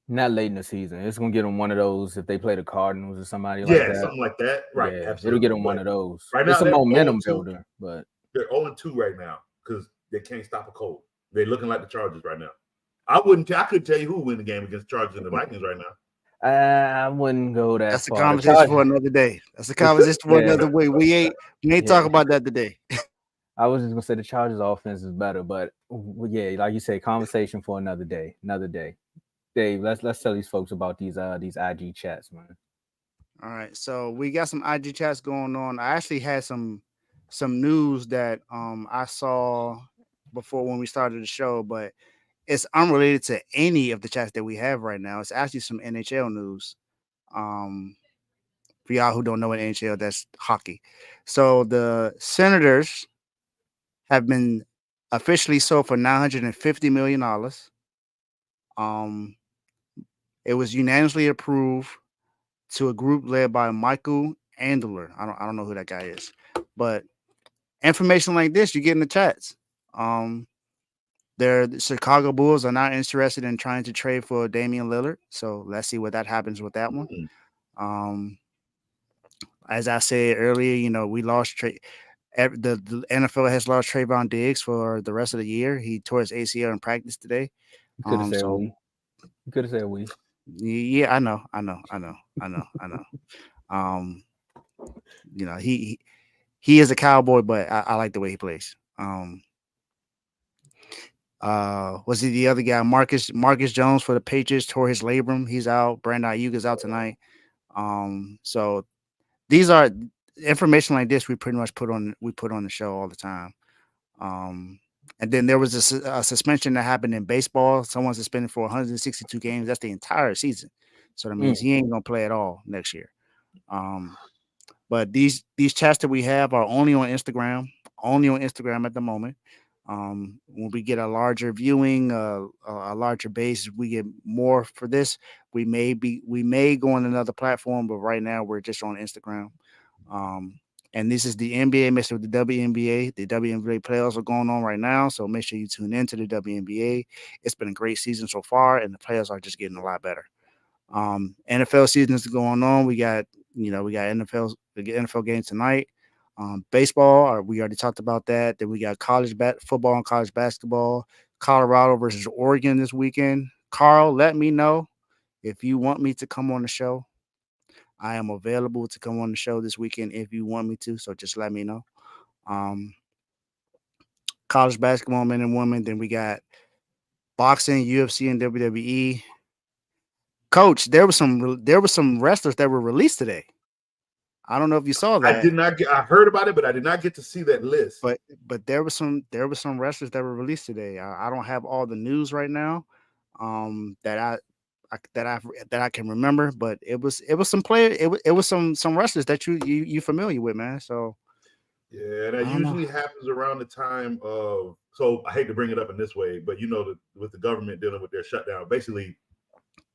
Not late in the season. It's going to get them one of those if they play the Cardinals or somebody like that. Yeah, something like that. Right. Yeah, it'll get them one of those. Right now, it's a momentum builder, but they're 0-2 right now because they can't stop a cold. They're looking like the Chargers right now. I couldn't tell you who will win the game against the Chargers and the Vikings right now. I wouldn't go that That's far. a conversation for another day. That's a conversation for another way. We ain't talking about that today. I was just gonna say the Chargers offense is better, but yeah, like you say, conversation for another day. Dave, let's tell these folks about these IG chats, man. All right, so we got some IG chats going on. I actually had some news that I saw before when we started the show, but it's unrelated to any of the chats that we have right now. It's actually some NHL news. Um, for y'all who don't know what NHL, that's hockey. So the Senators have been officially sold for $950 million. Um, it was unanimously approved to a group led by Michael Andler. I don't know who that guy is, but information like this you get in the chats. The Chicago Bulls are not interested in trying to trade for Damian Lillard, so let's see what that happens with that one. Um, as I said earlier, we lost trade. The NFL has lost Trayvon Diggs for the rest of the year. He tore his ACL in practice today. You could have said So we. You could have said we. yeah, I know. He is a Cowboy, but I like the way he plays. Was he the other guy? Marcus Jones for the Patriots tore his labrum. He's out. Brandon Ayuk is out tonight. So these are information like this we pretty much put on the show all the time. And then there was a suspension that happened in baseball. Someone suspended for 162 games. That's the entire season. So that means he ain't gonna play at all next year. But these chats that we have are only on Instagram at the moment. When we get a larger viewing, a larger base, we get more for this. We may go on another platform, but right now we're just on Instagram. And this is the NBA mixed with the WNBA. The WNBA playoffs are going on right now, so make sure you tune into the WNBA. It's been a great season so far, and the playoffs are just getting a lot better. NFL season is going on. We got NFL games tonight. Baseball, we already talked about that. Then we got college football and college basketball. Colorado versus Oregon this weekend. Carl, let me know if you want me to come on the show. I am available to come on the show this weekend if you want me to. So just let me know. College basketball, men and women. Then we got boxing, UFC, and WWE. Coach, there were some wrestlers that were released today. I don't know if you saw that. I did not get. I heard about it, but I did not get to see that list. But there were some wrestlers that were released today. I don't have all the news right now. That I can remember, but it was some players. It was some wrestlers that you familiar with, man. So yeah, that usually happens around the time of. So I hate to bring it up in this way, but with the government dealing with their shutdown, basically.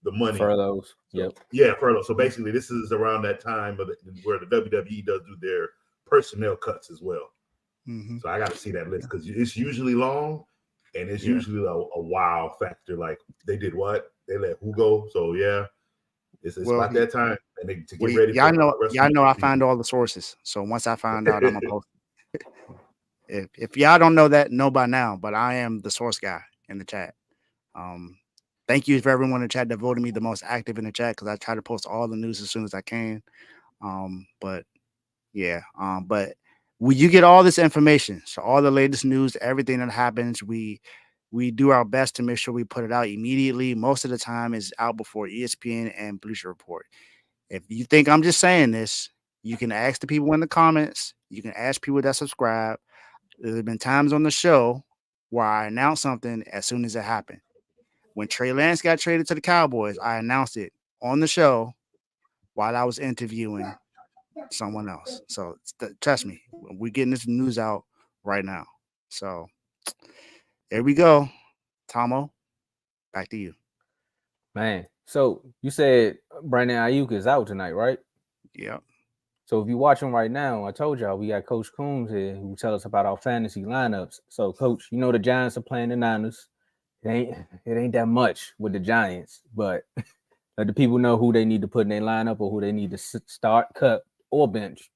The money furloughs. Furlough. So basically, this is around that time where the WWE does do their personnel cuts as well. Mm-hmm. So I got to see that list because it's usually long and it's usually a wow factor. Like they did what? They let who go? So yeah, it's about that time and to get ready. Y'all know I find all the sources. So once I find out, I'm gonna post it. If y'all don't know that, know by now. But I am the source guy in the chat. Thank you for everyone in the chat that voted me the most active in the chat because I try to post all the news as soon as I can. But you get all this information. So all the latest news, everything that happens, we do our best to make sure we put it out immediately. Most of the time is out before ESPN and Bleacher Report. If you think I'm just saying this, you can ask the people in the comments. You can ask people that subscribe. There have been times on the show where I announce something as soon as it happened. When Trey Lance got traded to the Cowboys, I announced it on the show while I was interviewing someone else. So trust me, we're getting this news out right now. So there we go. Tomo, back to you. Man, so you said Brandon Ayuk is out tonight, right? Yeah. So if you watch him right now, I told y'all we got Coach Coombs here who tell us about our fantasy lineups. So, Coach, the Giants are playing the Niners. It ain't that much with the Giants, but let the people know who they need to put in their lineup or who they need to start, cut, or bench.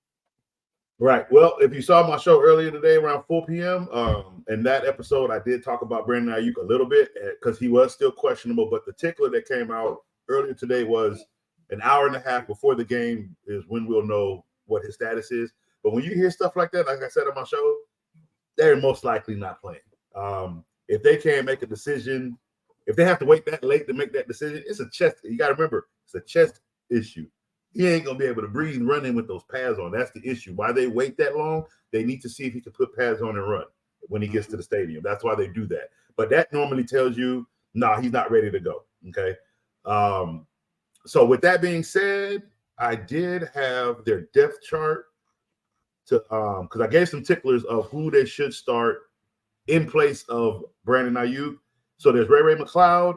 Right. Well, if you saw my show earlier today around 4 p.m., in that episode, I did talk about Brandon Ayuk a little bit because he was still questionable. But the tickler that came out earlier today was an hour and a half before the game is when we'll know what his status is. But when you hear stuff like that, like I said on my show, they're most likely not playing. If they can't make a decision, if they have to wait that late to make that decision, it's a chest. You got to remember, it's a chest issue. He ain't gonna be able to breathe running with those pads on. That's the issue. Why they wait that long? They need to see if he can put pads on and run when he gets to the stadium. That's why they do that. But that normally tells you, nah, he's not ready to go. Okay. So with that being said, I did have their depth chart to because I gave some ticklers of who they should start in place of Brandon Ayuk. So there's Ray McLeod,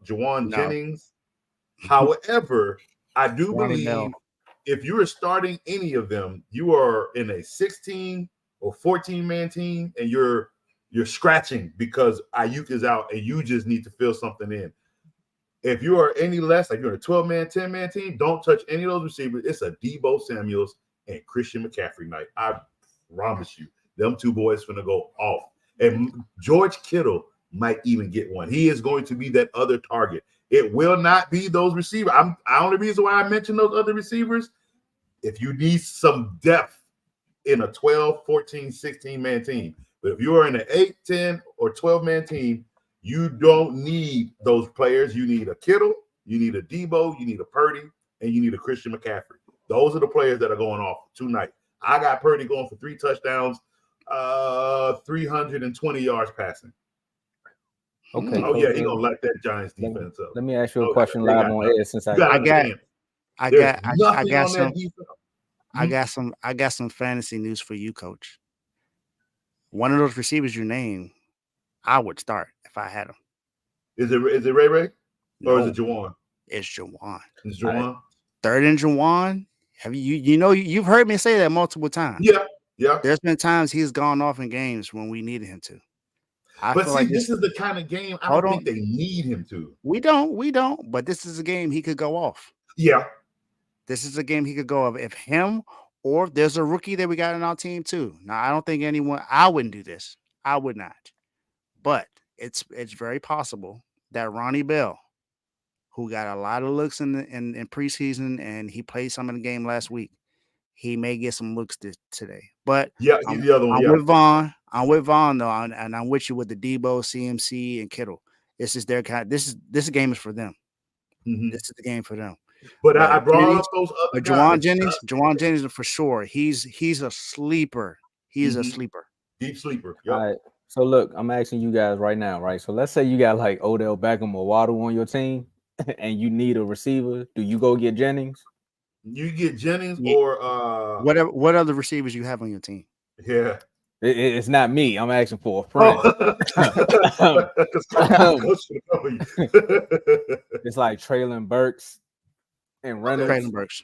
Jawan Jennings. However, I do believe if you are starting any of them, you are in a 16 or 14-man team, and you're scratching because Ayuk is out, and you just need to fill something in. If you are any less, like you're in a 12-man, 10-man team, don't touch any of those receivers. It's a Debo Samuels and Christian McCaffrey night. I promise you, them two boys finna go off. And George Kittle might even get one. He is going to be that other target. It will not be those receivers. The only reason why I mentioned those other receivers, if you need some depth in a 12, 14, 16-man team. But if you are in an 8, 10, or 12-man team, you don't need those players. You need a Kittle, you need a Debo, you need a Purdy, and you need a Christian McCaffrey. Those are the players that are going off tonight. I got Purdy going for 3 touchdowns, 320 yards passing. Okay. Oh, yeah, he's going to light that Giants defense up. Let me ask you a question live on air since I got some fantasy news for you, Coach. One of those receivers you named, I would start if I had him. Is it Ray Ray? No, or is it Jawan? It's Jawan. It's Jawan. Third and Jawan. Have you've heard me say that multiple times. Yeah. There's been times he's gone off in games when we needed him to. But see, this is the kind of game I don't think they need him to. We don't. But this is a game he could go off. Yeah. This is a game he could go off. If him or there's a rookie that we got in our team too. Now, I don't think I wouldn't do this. I would not. But it's very possible that Ronnie Bell, who got a lot of looks in preseason, and he played some in the game last week, he may get some looks today. But he's the other one. I'm with Vaughn. I'm with Vaughn though, and I'm with you with the Debo, CMC, and Kittle. This is their kind. This game is for them. Mm-hmm. This is the game for them. But I brought up those other guys. Jawan Jennings for sure. He's a sleeper. He's a sleeper. Deep sleeper. Yep. All right. So look, I'm asking you guys right now, right? So let's say you got like Odell Beckham or Waddle on your team, and you need a receiver. Do you go get Jennings? You get Jennings or what other receivers you have on your team? Yeah. It's not me. I'm asking for a friend. It's like Traylon Burks and Reynolds. Traylon Burks.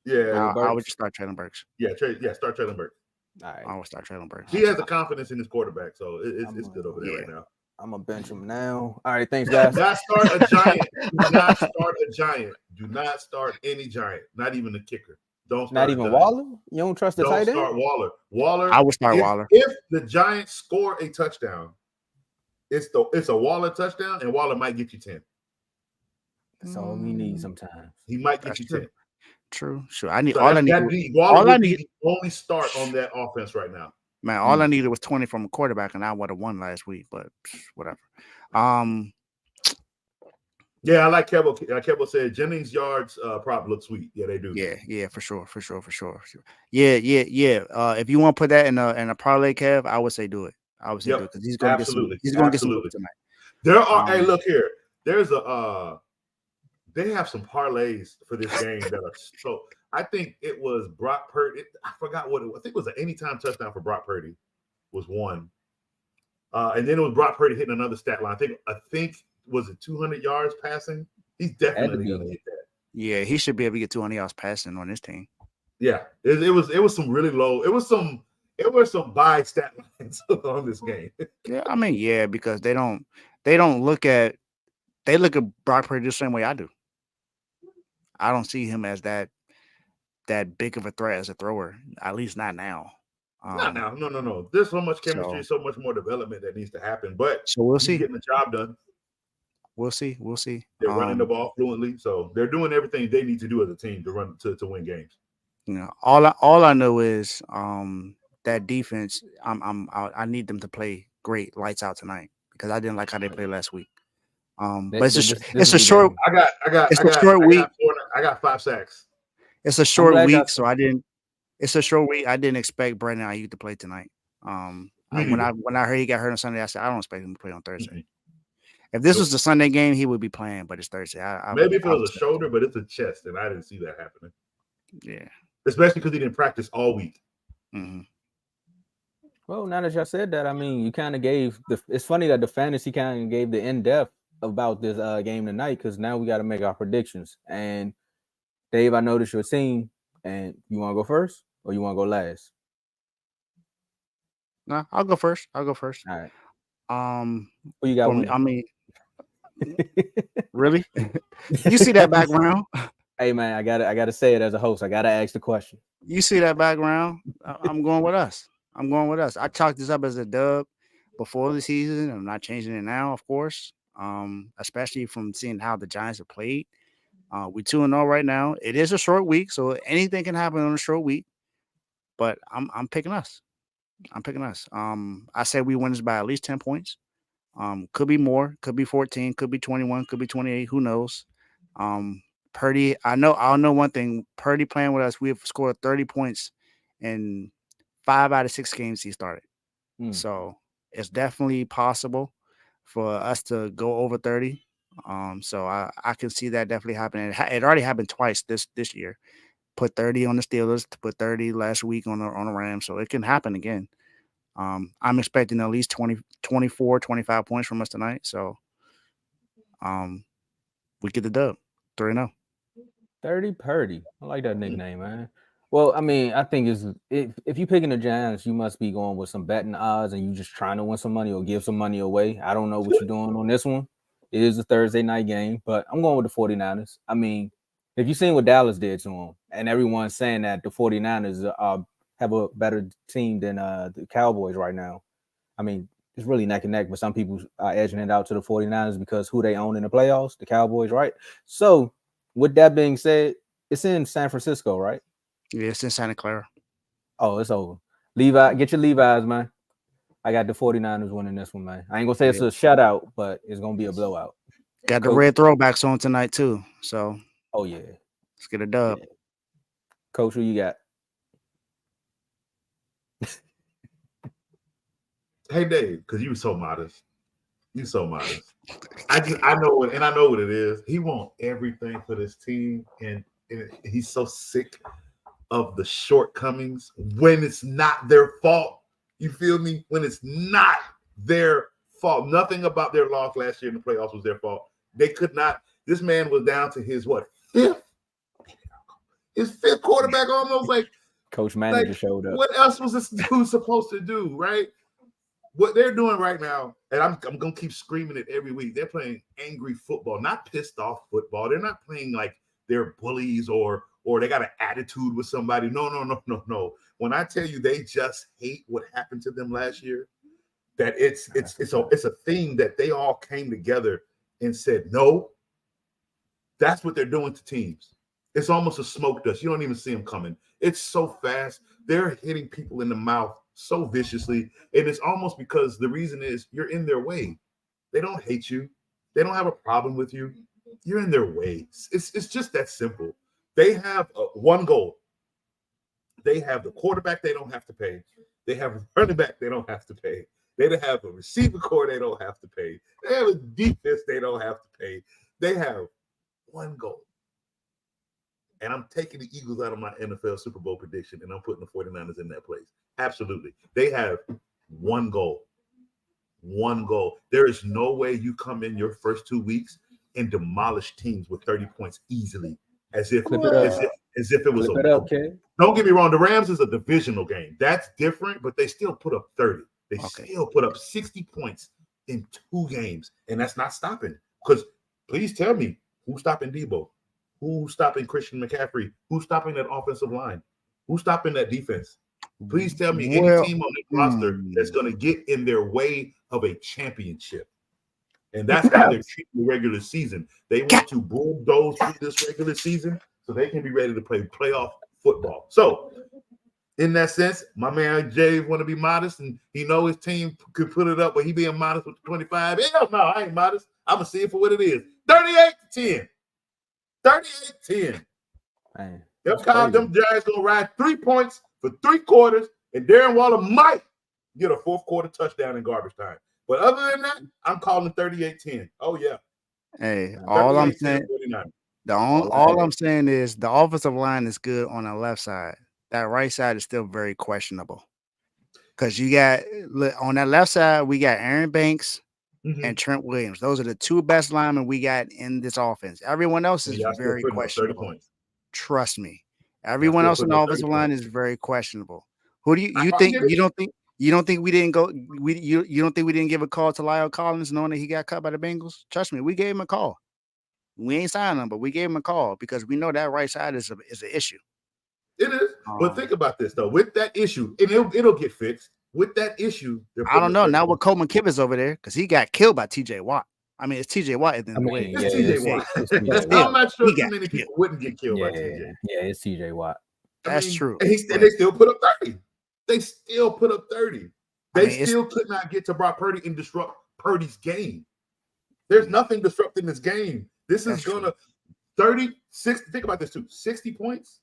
Yeah. I would just start Traylon Burks. Yeah, start Traylon Burks. All right. I would start Traylon Burks. He has the confidence in his quarterback, so it's good over there right now. I'm gonna bench him now. All right, thanks, guys. Do not start a giant. Do not start a giant. Do not start any giant. Not even the kicker. Don't start. Not even Waller. You don't trust the tight end. Don't start Waller. I would start Waller. If the Giants score a touchdown, it's a Waller touchdown, and Waller might get you 10. That's all we need sometimes. He might get you 10. True. Sure. Waller would be the only start on that offense right now. Man, all I needed was 20 from a quarterback, and I would have won last week, but whatever. Yeah, I like Kevo. Kevo said Jennings' yards prop looks sweet. Yeah, they do. Yeah, for sure. Yeah. If you want to put that in a parlay, Kev, I would say do it. I would say do it because he's going to get some tonight. There are. Hey, look here. There's they have some parlays for this game that are so. I think it was Brock Purdy. I forgot what it was. I think it was an anytime touchdown for Brock Purdy was one. And then it was Brock Purdy hitting another stat line. I think was it 200 yards passing? He's definitely going to hit that. Yeah, he should be able to get 200 yards passing on this team. Yeah, it was some really low. It was some buy stat lines on this game. Yeah, I mean, because they look at Brock Purdy the same way I do. I don't see him as that big of a threat as a thrower, at least not now. Not now. No. There's so much chemistry, so much more development that needs to happen. But so we'll see. Getting the job done. We'll see. They're running the ball fluently, so they're doing everything they need to do as a team to run to win games. You know, all I know is that defense. I need them to play great, lights out tonight because I didn't like how they played last week. But it's a short. I got a short week. I got 5 sacks. It's a short glad y'all week, so I didn't. It's a short week. I didn't expect Brandon Ayuk to play tonight. When I heard he got hurt on Sunday, I said I don't expect him to play on Thursday. Mhm. If this Nope. was the Sunday game, he would be playing, but it's Thursday. Maybe if it was a shoulder, but it's a chest, and I didn't see that happening. Yeah. Especially because he didn't practice all week. Mm-hmm. Well, now that y'all said that, I mean, you kind of gave the. It's funny that the fantasy kind of gave the in depth about this game tonight because now we got to make our predictions. And Dave, I noticed your team, and you want to go first or you want to go last? No, I'll go first. All right. Who you got? I mean, really? You see that background? Hey man, I gotta say it as a host. I gotta ask the question. You see that background? I'm going with us. I chalked this up as a dub before the season. I'm not changing it now, of course. Especially from seeing how the Giants have played. We 2-0 right now. It is a short week, so anything can happen on a short week. But I'm picking us. I said we win this by at least 10 points. Could be more, could be 14, could be 21, could be 28. Who knows? Purdy, I'll know one thing. Purdy playing with us, we've scored 30 points in 5 out of 6 games he started. So it's definitely possible for us to go over 30. So I can see that definitely happening. It already happened twice this year. Put 30 on the Steelers, put 30 last week on the Rams. So it can happen again. I'm expecting at least 20, 24, 25 points from us tonight. So we get the dub. 3-0. 30 Purdy. I like that nickname, man. Well, I mean, I think if you're picking the Giants, you must be going with some betting odds and you just trying to win some money or give some money away. I don't know what you're doing on this one. It is a Thursday night game, but I'm going with the 49ers. I mean, if you've seen what Dallas did to them, and everyone's saying that the 49ers have a better team than the Cowboys right now. I mean, it's really neck and neck, but some people are edging it out to the 49ers because who they own in the playoffs, the Cowboys, right? So with that being said, it's in San Francisco, right? Yeah, it's in Santa Clara. Oh, it's over. Levi, get your Levi's, man. I got the 49ers winning this one, man. I ain't gonna say it's a shutout, but it's gonna be a blowout. Got the red throwbacks on tonight too. So oh yeah. Let's get a dub. Yeah. Coach, who you got? Hey Dave, because you were so modest. You so modest. I know it, and I know what it is. He wants everything for this team, and he's so sick of the shortcomings when it's not their fault. You feel me? When it's not their fault. Nothing about their loss last year in the playoffs was their fault. They could not. This man was down to his fifth? His fifth quarterback almost. Like Coach Manager showed up. What else was this dude supposed to do, right? What they're doing right now, and I'm gonna keep screaming it every week. They're playing angry football, not pissed off football. They're not playing like they're bullies or they got an attitude with somebody. No. When I tell you they just hate what happened to them last year, that it's a thing that they all came together and said, no, that's what they're doing to teams. It's almost a smoke dust. You don't even see them coming. It's so fast. They're hitting people in the mouth so viciously. And it's almost because the reason is you're in their way. They don't hate you. They don't have a problem with you. You're in their way. It's just that simple. They have one goal. They have the quarterback they don't have to pay. They have a running back they don't have to pay. They have a receiver core they don't have to pay. They have a defense they don't have to pay. They have one goal. And I'm taking the Eagles out of my NFL Super Bowl prediction, and I'm putting the 49ers in that place. Absolutely. They have one goal. One goal. There is no way you come in your first 2 weeks and demolish teams with 30 points easily, as if it was a Don't get me wrong. The Rams is a divisional game. That's different, but they still put up 30. They still put up 60 points in 2 games, and that's not stopping. Because please tell me, who's stopping Debo? Who's stopping Christian McCaffrey? Who's stopping that offensive line? Who's stopping that defense? Please tell me any team on the roster that's going to get in their way of a championship. And that's how they're treating the regular season. They want to bulldoze through this regular season so they can be ready to play playoff football. So, in that sense, my man Jay want to be modest, and he know his team could put it up, but he being modest with the 25. Hell no, I ain't modest. I'm going to see it for what it is. 38-10. 38-10. Man. Them Giants gonna ride 3 points for 3 quarters, and Darren Waller might get a fourth quarter touchdown in garbage time. But other than that, I'm calling 38-10. Oh yeah. Hey, all I'm saying is the offensive line is good on the left side. That right side is still very questionable. Because you got on that left side, we got Aaron Banks and Trent Williams. Those are the 2 best linemen we got in this offense. Everyone else is very questionable. Trust me. Everyone else in the offensive line is very questionable. Who do you think? You don't think we didn't go? You don't think we didn't give a call to Lyle Collins knowing that he got cut by the Bengals? Trust me, we gave him a call. We ain't signed him, but we gave him a call because we know that right side is an issue. It is, but think about this though. With that issue, and it'll get fixed. With that issue, I don't know now with Coleman Kivitz over there because he got killed by T.J. Watt. I mean, it's T.J. Watt at the end of the way. It's T.J. Watt. I'm not sure too many people wouldn't get killed by T.J. Yeah, it's T.J. Watt. That's true. And they still put up 30. They still put up 30. They still could not get to Brock Purdy and disrupt Purdy's game. There's nothing disrupting this game. This is gonna 36. Think about this too: 60 points,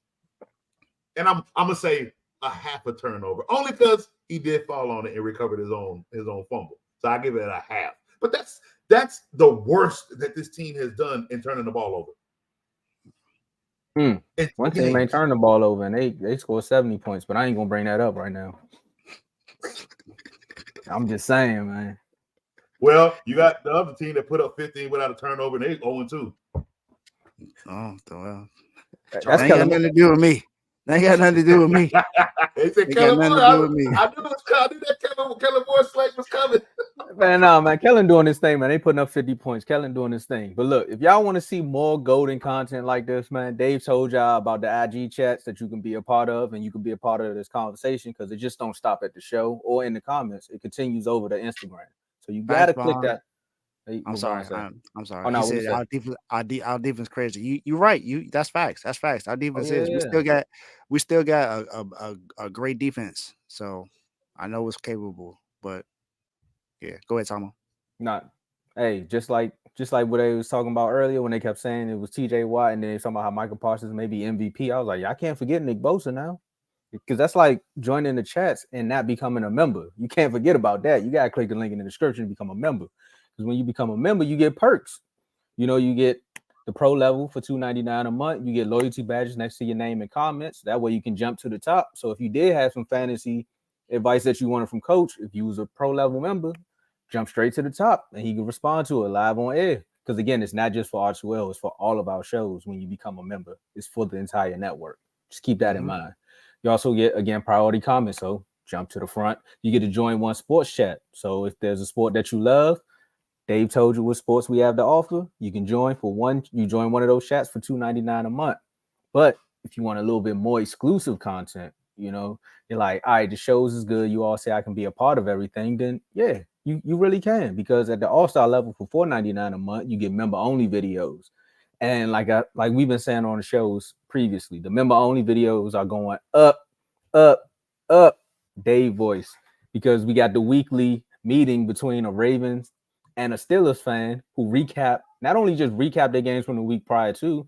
and I'm gonna say a half a turnover, only because he did fall on it and recovered his own fumble. So I give it a half. But that's the worst that this team has done in turning the ball over. One team ain't turned the ball over, and they scored 70 points. But I ain't gonna bring that up right now. I'm just saying, man. Well, you got the other team that put up 15 without a turnover, and they 0-2. Oh, well. That's ain't got nothing to do with me. That ain't got nothing to do with me. They said Kellen Moore. I knew that Kellen Moore slate was coming. Man, Kellen doing this thing, man. They putting up 50 points. Kellen doing this thing. But look, if y'all want to see more golden content like this, man, Dave told y'all about the IG chats that you can be a part of, and you can be a part of this conversation because it just don't stop at the show or in the comments. It continues over to Instagram. So you got to click that. I'm sorry. I'm sorry. Oh, no, he said our defense crazy. You're right. That's facts. That's facts. Our defense is. We still got a great defense. So I know it's capable. But yeah, go ahead, Tomo. Hey, just like what they was talking about earlier when they kept saying it was T.J. Watt and then they talking about how Michael Parsons may be MVP. I was like, I can't forget Nick Bosa now. Because that's like joining the chats and not becoming a member. You can't forget about that. You got to click the link in the description to become a member. Because when you become a member, you get perks. You know, you get the pro level for $2.99 a month. You get loyalty badges next to your name and comments. That way you can jump to the top. So if you did have some fantasy advice that you wanted from Coach, if you was a pro level member, jump straight to the top and he can respond to it live on air. Because again, it's not just for R2L, it's for all of our shows when you become a member. It's for the entire network. Just keep that in mind. You also get, again, priority comments. So jump to the front. You get to join one sports chat. So if there's a sport that you love, Dave told you what sports we have to offer. You can join for one. You join one of those chats for $2.99 a month. But if you want a little bit more exclusive content, you know, you're like, all right, the shows is good. You all say I can be a part of everything. Then yeah, you really can, because at the All-Star level for $4.99 a month, you get member only videos. And like we've been saying on the shows previously, the member only videos are going up, Dave voice, because we got the weekly meeting between a Ravens and a Steelers fan who not only recap their games from the week prior to,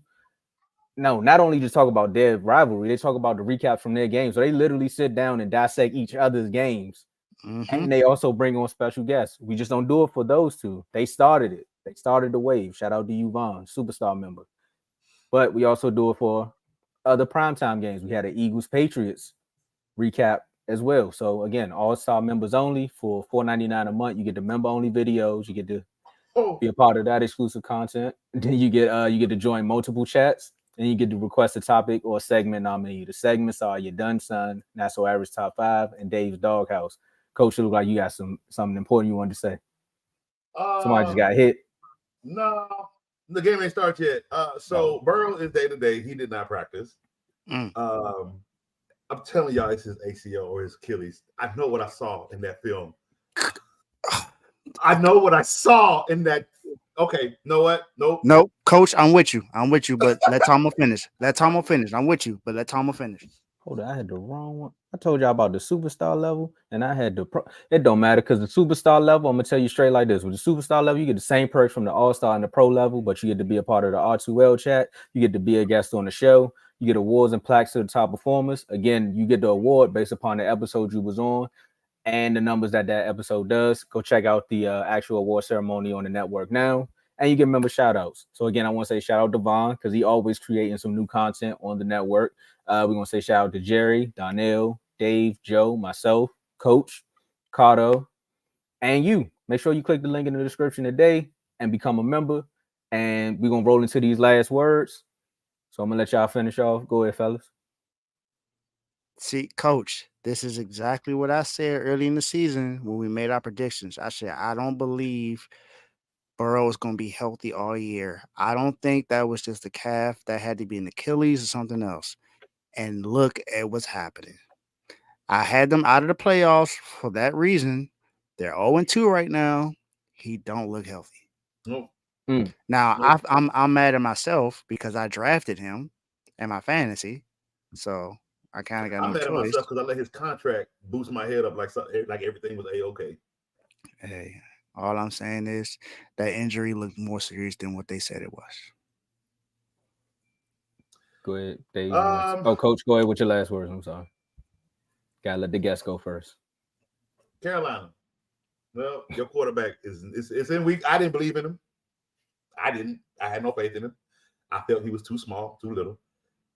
not only just talk about their rivalry, they talk about the recaps from their games. So they literally sit down and dissect each other's games. And they also bring on special guests. We just don't do it for those two. They started it. They started the wave. Shout out to you, Vaughn, superstar member. But we also do it for other primetime games. We had an Eagles-Patriots recap as well. So again, all-star members only for $4.99 a month. You get the member-only videos. You get to be a part of that exclusive content. And then you get to join multiple chats, and you get to request a topic or a segment nominee. The segments are your Done Son, National Average Top 5, and Dave's Doghouse. Coach, it look like you got something important you wanted to say. Somebody just got hit. No, the game ain't started yet. So Burrow is day-to-day. He did not practice. I'm telling y'all, it's his ACL or his Achilles. I know what I saw in that film. I know what I saw in that. Okay, know what? Nope. Coach, I'm with you, but let Tomo finish. I'm with you, but let Tomo finish. Hold on, I had the wrong one. I told y'all about the superstar level, and I had the pro. It don't matter, because the superstar level, I'm gonna tell you straight like this: with the superstar level, you get the same perks from the all-star and the pro level, but you get to be a part of the R2L chat. You get to be a guest on the show. You get awards and plaques to the top performers. Again, you get the award based upon the episode you was on and the numbers that episode does. Go check out the actual award ceremony on the network now. And you get member shout outs. So again, I want to say shout out to Vaughn because he always creating some new content on the network. We're going to say shout out to Jerry, Donnell, Dave, Joe, myself, Coach, Cardo, and you. Make sure you click the link in the description today and become a member. And we're going to roll into these last words. So I'm going to let y'all finish off. Go ahead, fellas. See, Coach, this is exactly what I said early in the season when we made our predictions. I said, I don't believe Burrow is going to be healthy all year. I don't think that was just a calf that had to be an Achilles or something else. And look at what's happening. I had them out of the playoffs for that reason. They're 0-2 right now. He don't look healthy. Nope. Now Nope. I'm mad at myself because I drafted him in my fantasy, so I kind of got I'm no mad at choice. myself because I let his contract boost my head up like everything was a-okay. Hey, all I'm saying is that injury looked more serious than what they said it was. Go ahead, Dave. Coach, go ahead with your last words. I'm sorry. Gotta let the guests go first. Carolina. Well, your quarterback is in week. I didn't believe in him. I didn't. I had no faith in him. I felt he was too small, too little.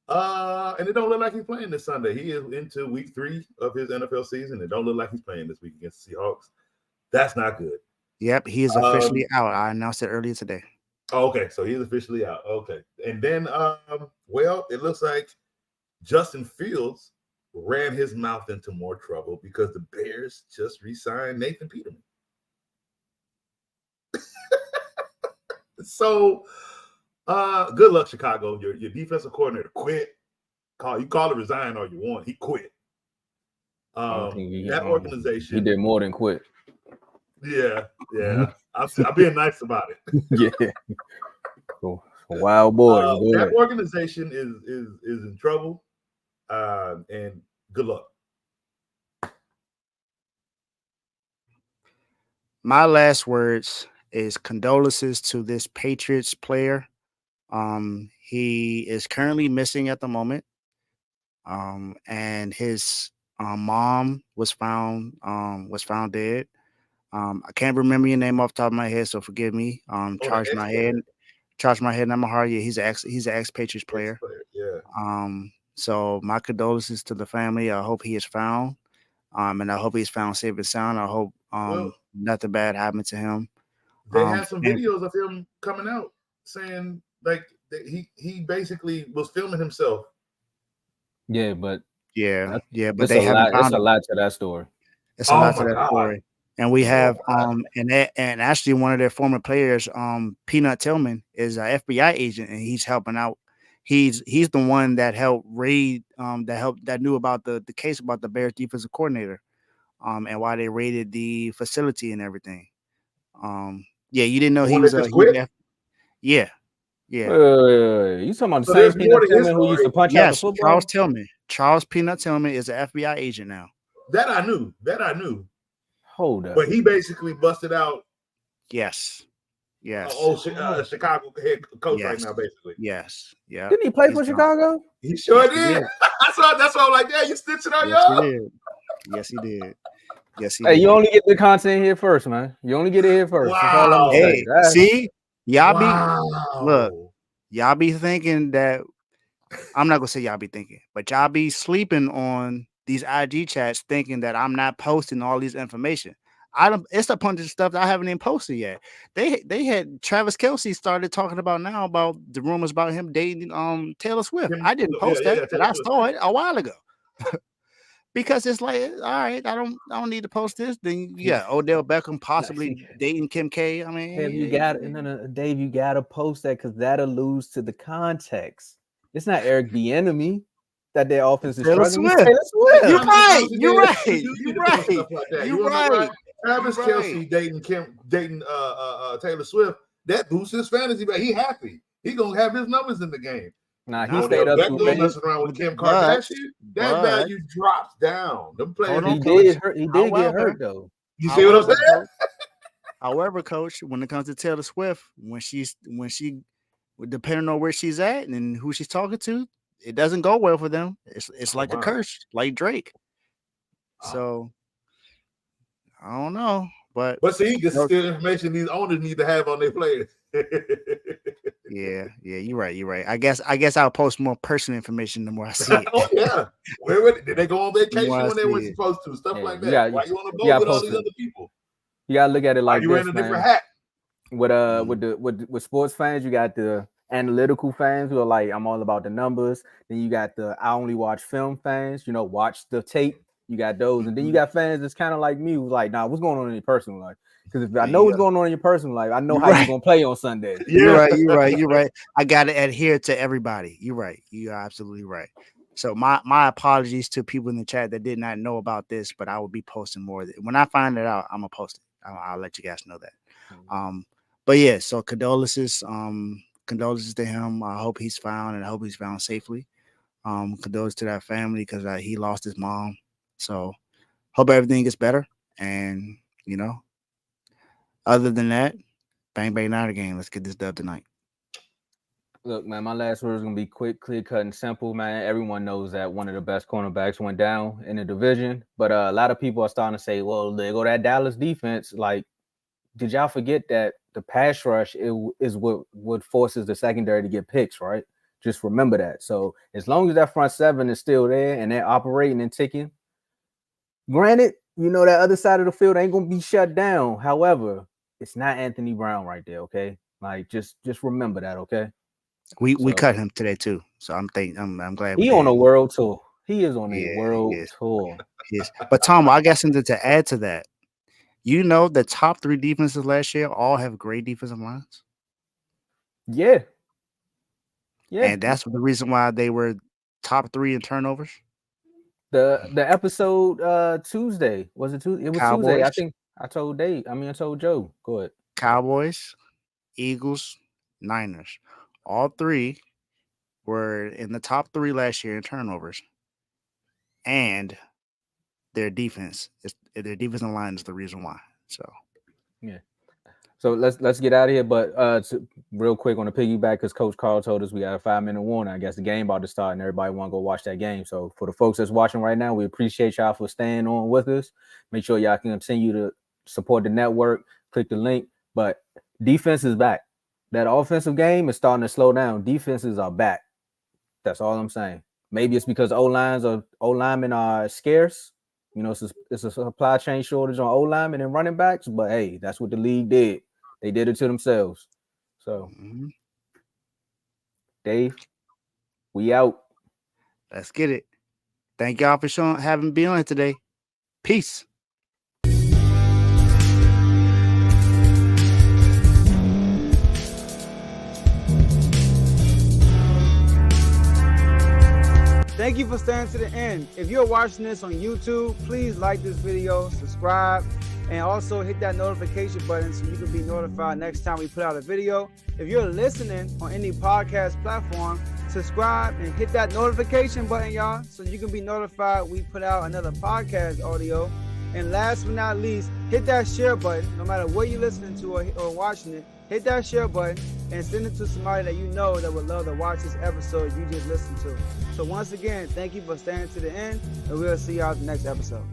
And it don't look like he's playing this Sunday. He is into week 3 of his NFL season. It don't look like he's playing this week against the Seahawks. That's not good. Yep, he is officially out. I announced it earlier today. Okay, so he's officially out. Okay. And then, well, it looks like Justin Fields ran his mouth into more trouble because the Bears just re-signed Nathan Peterman. So, good luck, Chicago. Your defensive coordinator quit. You call it resign all you want. He quit. That organization. He did more than quit. Yeah. I'm being nice about it. Yeah. Cool. Wild boy. That organization is in trouble. And good luck. My last words is condolences to this Patriots player. He is currently missing at the moment. And his mom was found dead. I can't remember your name off the top of my head, so forgive me. Charge my head, not my heart. Yeah, he's an ex-Patriots player. Yeah. So my condolences to the family. I hope he is found. And I hope he's found safe and sound. I hope nothing bad happened to him. They have some videos of him coming out saying like that he basically was filming himself. Yeah, but but they haven't found. It's a lot to that story. It's a lot to that story. And we have and actually one of their former players, Peanut Tillman, is an FBI agent, and he's helping out. He's the one that helped raid that knew about the case about the Bears defensive coordinator, and why they raided the facility and everything. Yeah, you didn't know he was yeah. You talking about the same Peanut Tillman who used to punch out the football? Charles Peanut Tillman is an FBI agent now. That I knew. Hold up. But he basically busted out. Yes. Chicago head coach right now, basically. Yes. Yeah. Didn't he play for Chicago? He sure did. That's why I'm like, yeah, you stitching on y'all. Yes, he did. Hey, you only get the content here first, man. You only get it here first. Wow. Hey, see, y'all be thinking that. I'm not gonna say y'all be thinking, but y'all be sleeping on these IG chats thinking that I'm not posting all these information. It's a bunch of stuff that I haven't even posted yet. They had Travis Kelce started talking about now about the rumors about him dating Taylor Swift. I didn't post that, but I saw it a while ago. Because it's like, all right, I don't need to post this. Then Odell Beckham possibly dating Kim K. I mean, Dave, you gotta post that because that alludes to the context. It's not Eric Bieniemy that their offense is struggling. Taylor Swift. You're right. Travis Kelce dating Taylor Swift, that boosts his fantasy, but he happy. He gonna have his numbers in the game. Nah, he stayed up too late. Messing around with Kim Kardashian. That value drops down. Them players. He did get hurt though. You see what I'm saying? However, Coach, when it comes to Taylor Swift, when she depending on where she's at and who she's talking to, it doesn't go well for them. It's like a wow. curse, like Drake. So I don't know, but see, this is still information these owners need to have on their players. yeah, you're right. I guess I'll post more personal information the more I see it. Oh yeah, where would did they go on vacation More I when they see weren't it. supposed to? Stuff like that. Yeah, Why you on the yeah, boat with all post these it. other people? You gotta look at it Why like you this, wearing a man. different hat? With sports fans, you got the analytical fans who are like, I'm all about the numbers. Then you got the I only watch film fans, you know, watch the tape. You got those, and then you got fans that's kind of like me, who's like, nah, what's going on in your personal life? Because if I know what's going on in your personal life, I know how you're gonna play on Sunday. You're right. I gotta adhere to everybody. You're right. You are absolutely right. So my apologies to people in the chat that did not know about this, but I will be posting more. When I find it out, I'm gonna post it. I'll let you guys know that. But yeah, so condolences to him. I hope he's found, and I hope he's found safely. Condolences to that family because he lost his mom. So hope everything gets better. And you know, other than that, bang bang Niner game. Let's get this dub tonight. Look, man, my last word is gonna be quick, clear cut, and simple, man. Everyone knows that one of the best cornerbacks went down in the division, but a lot of people are starting to say, "Well, there go that Dallas defense." Like, did y'all forget that the pass rush is what forces the secondary to get picks, right? Just remember that. So as long as that front seven is still there and they're operating and ticking, granted, you know that other side of the field ain't gonna be shut down. However, it's not Anthony Brown right there, okay? Like just remember that, okay? We cut him today too, so I'm glad he on a world tour. He is on a world tour. Yes, but Tom, I got something to add to that. You know, the top 3 defenses last year all have great defensive lines. Yeah, and that's the reason why they were top 3 in turnovers. The episode Tuesday was it Tuesday? It was Cowboys. Tuesday. I think I told Dave. I told Joe. Go ahead. Cowboys, Eagles, Niners. All 3 were in the top 3 last year in turnovers, and their defensive line is the reason why. So, yeah. So let's get out of here. But real quick on the piggyback, because Coach Carl told us we got a 5-minute warning. I guess the game about to start, and everybody want to go watch that game. So for the folks that's watching right now, we appreciate y'all for staying on with us. Make sure y'all can continue to support the network. Click the link. But defense is back. That offensive game is starting to slow down. Defenses are back. That's all I'm saying. Maybe it's because O-linemen are scarce. You know, it's a supply chain shortage on O-linemen and running backs. But hey, that's what the league did. They did it to themselves. So, Dave, we out. Let's get it. Thank y'all for having been on today. Peace. Thank you for staying to the end. If you're watching this on YouTube, please like this video, subscribe, and also hit that notification button so you can be notified next time we put out a video. If you're listening on any podcast platform, subscribe and hit that notification button, y'all, so you can be notified we put out another podcast audio. And last but not least, hit that share button. No matter what you're listening to or watching it, hit that share button and send it to somebody that you know that would love to watch this episode you just listened to. So once again, thank you for staying to the end, and we'll see y'all in the next episode.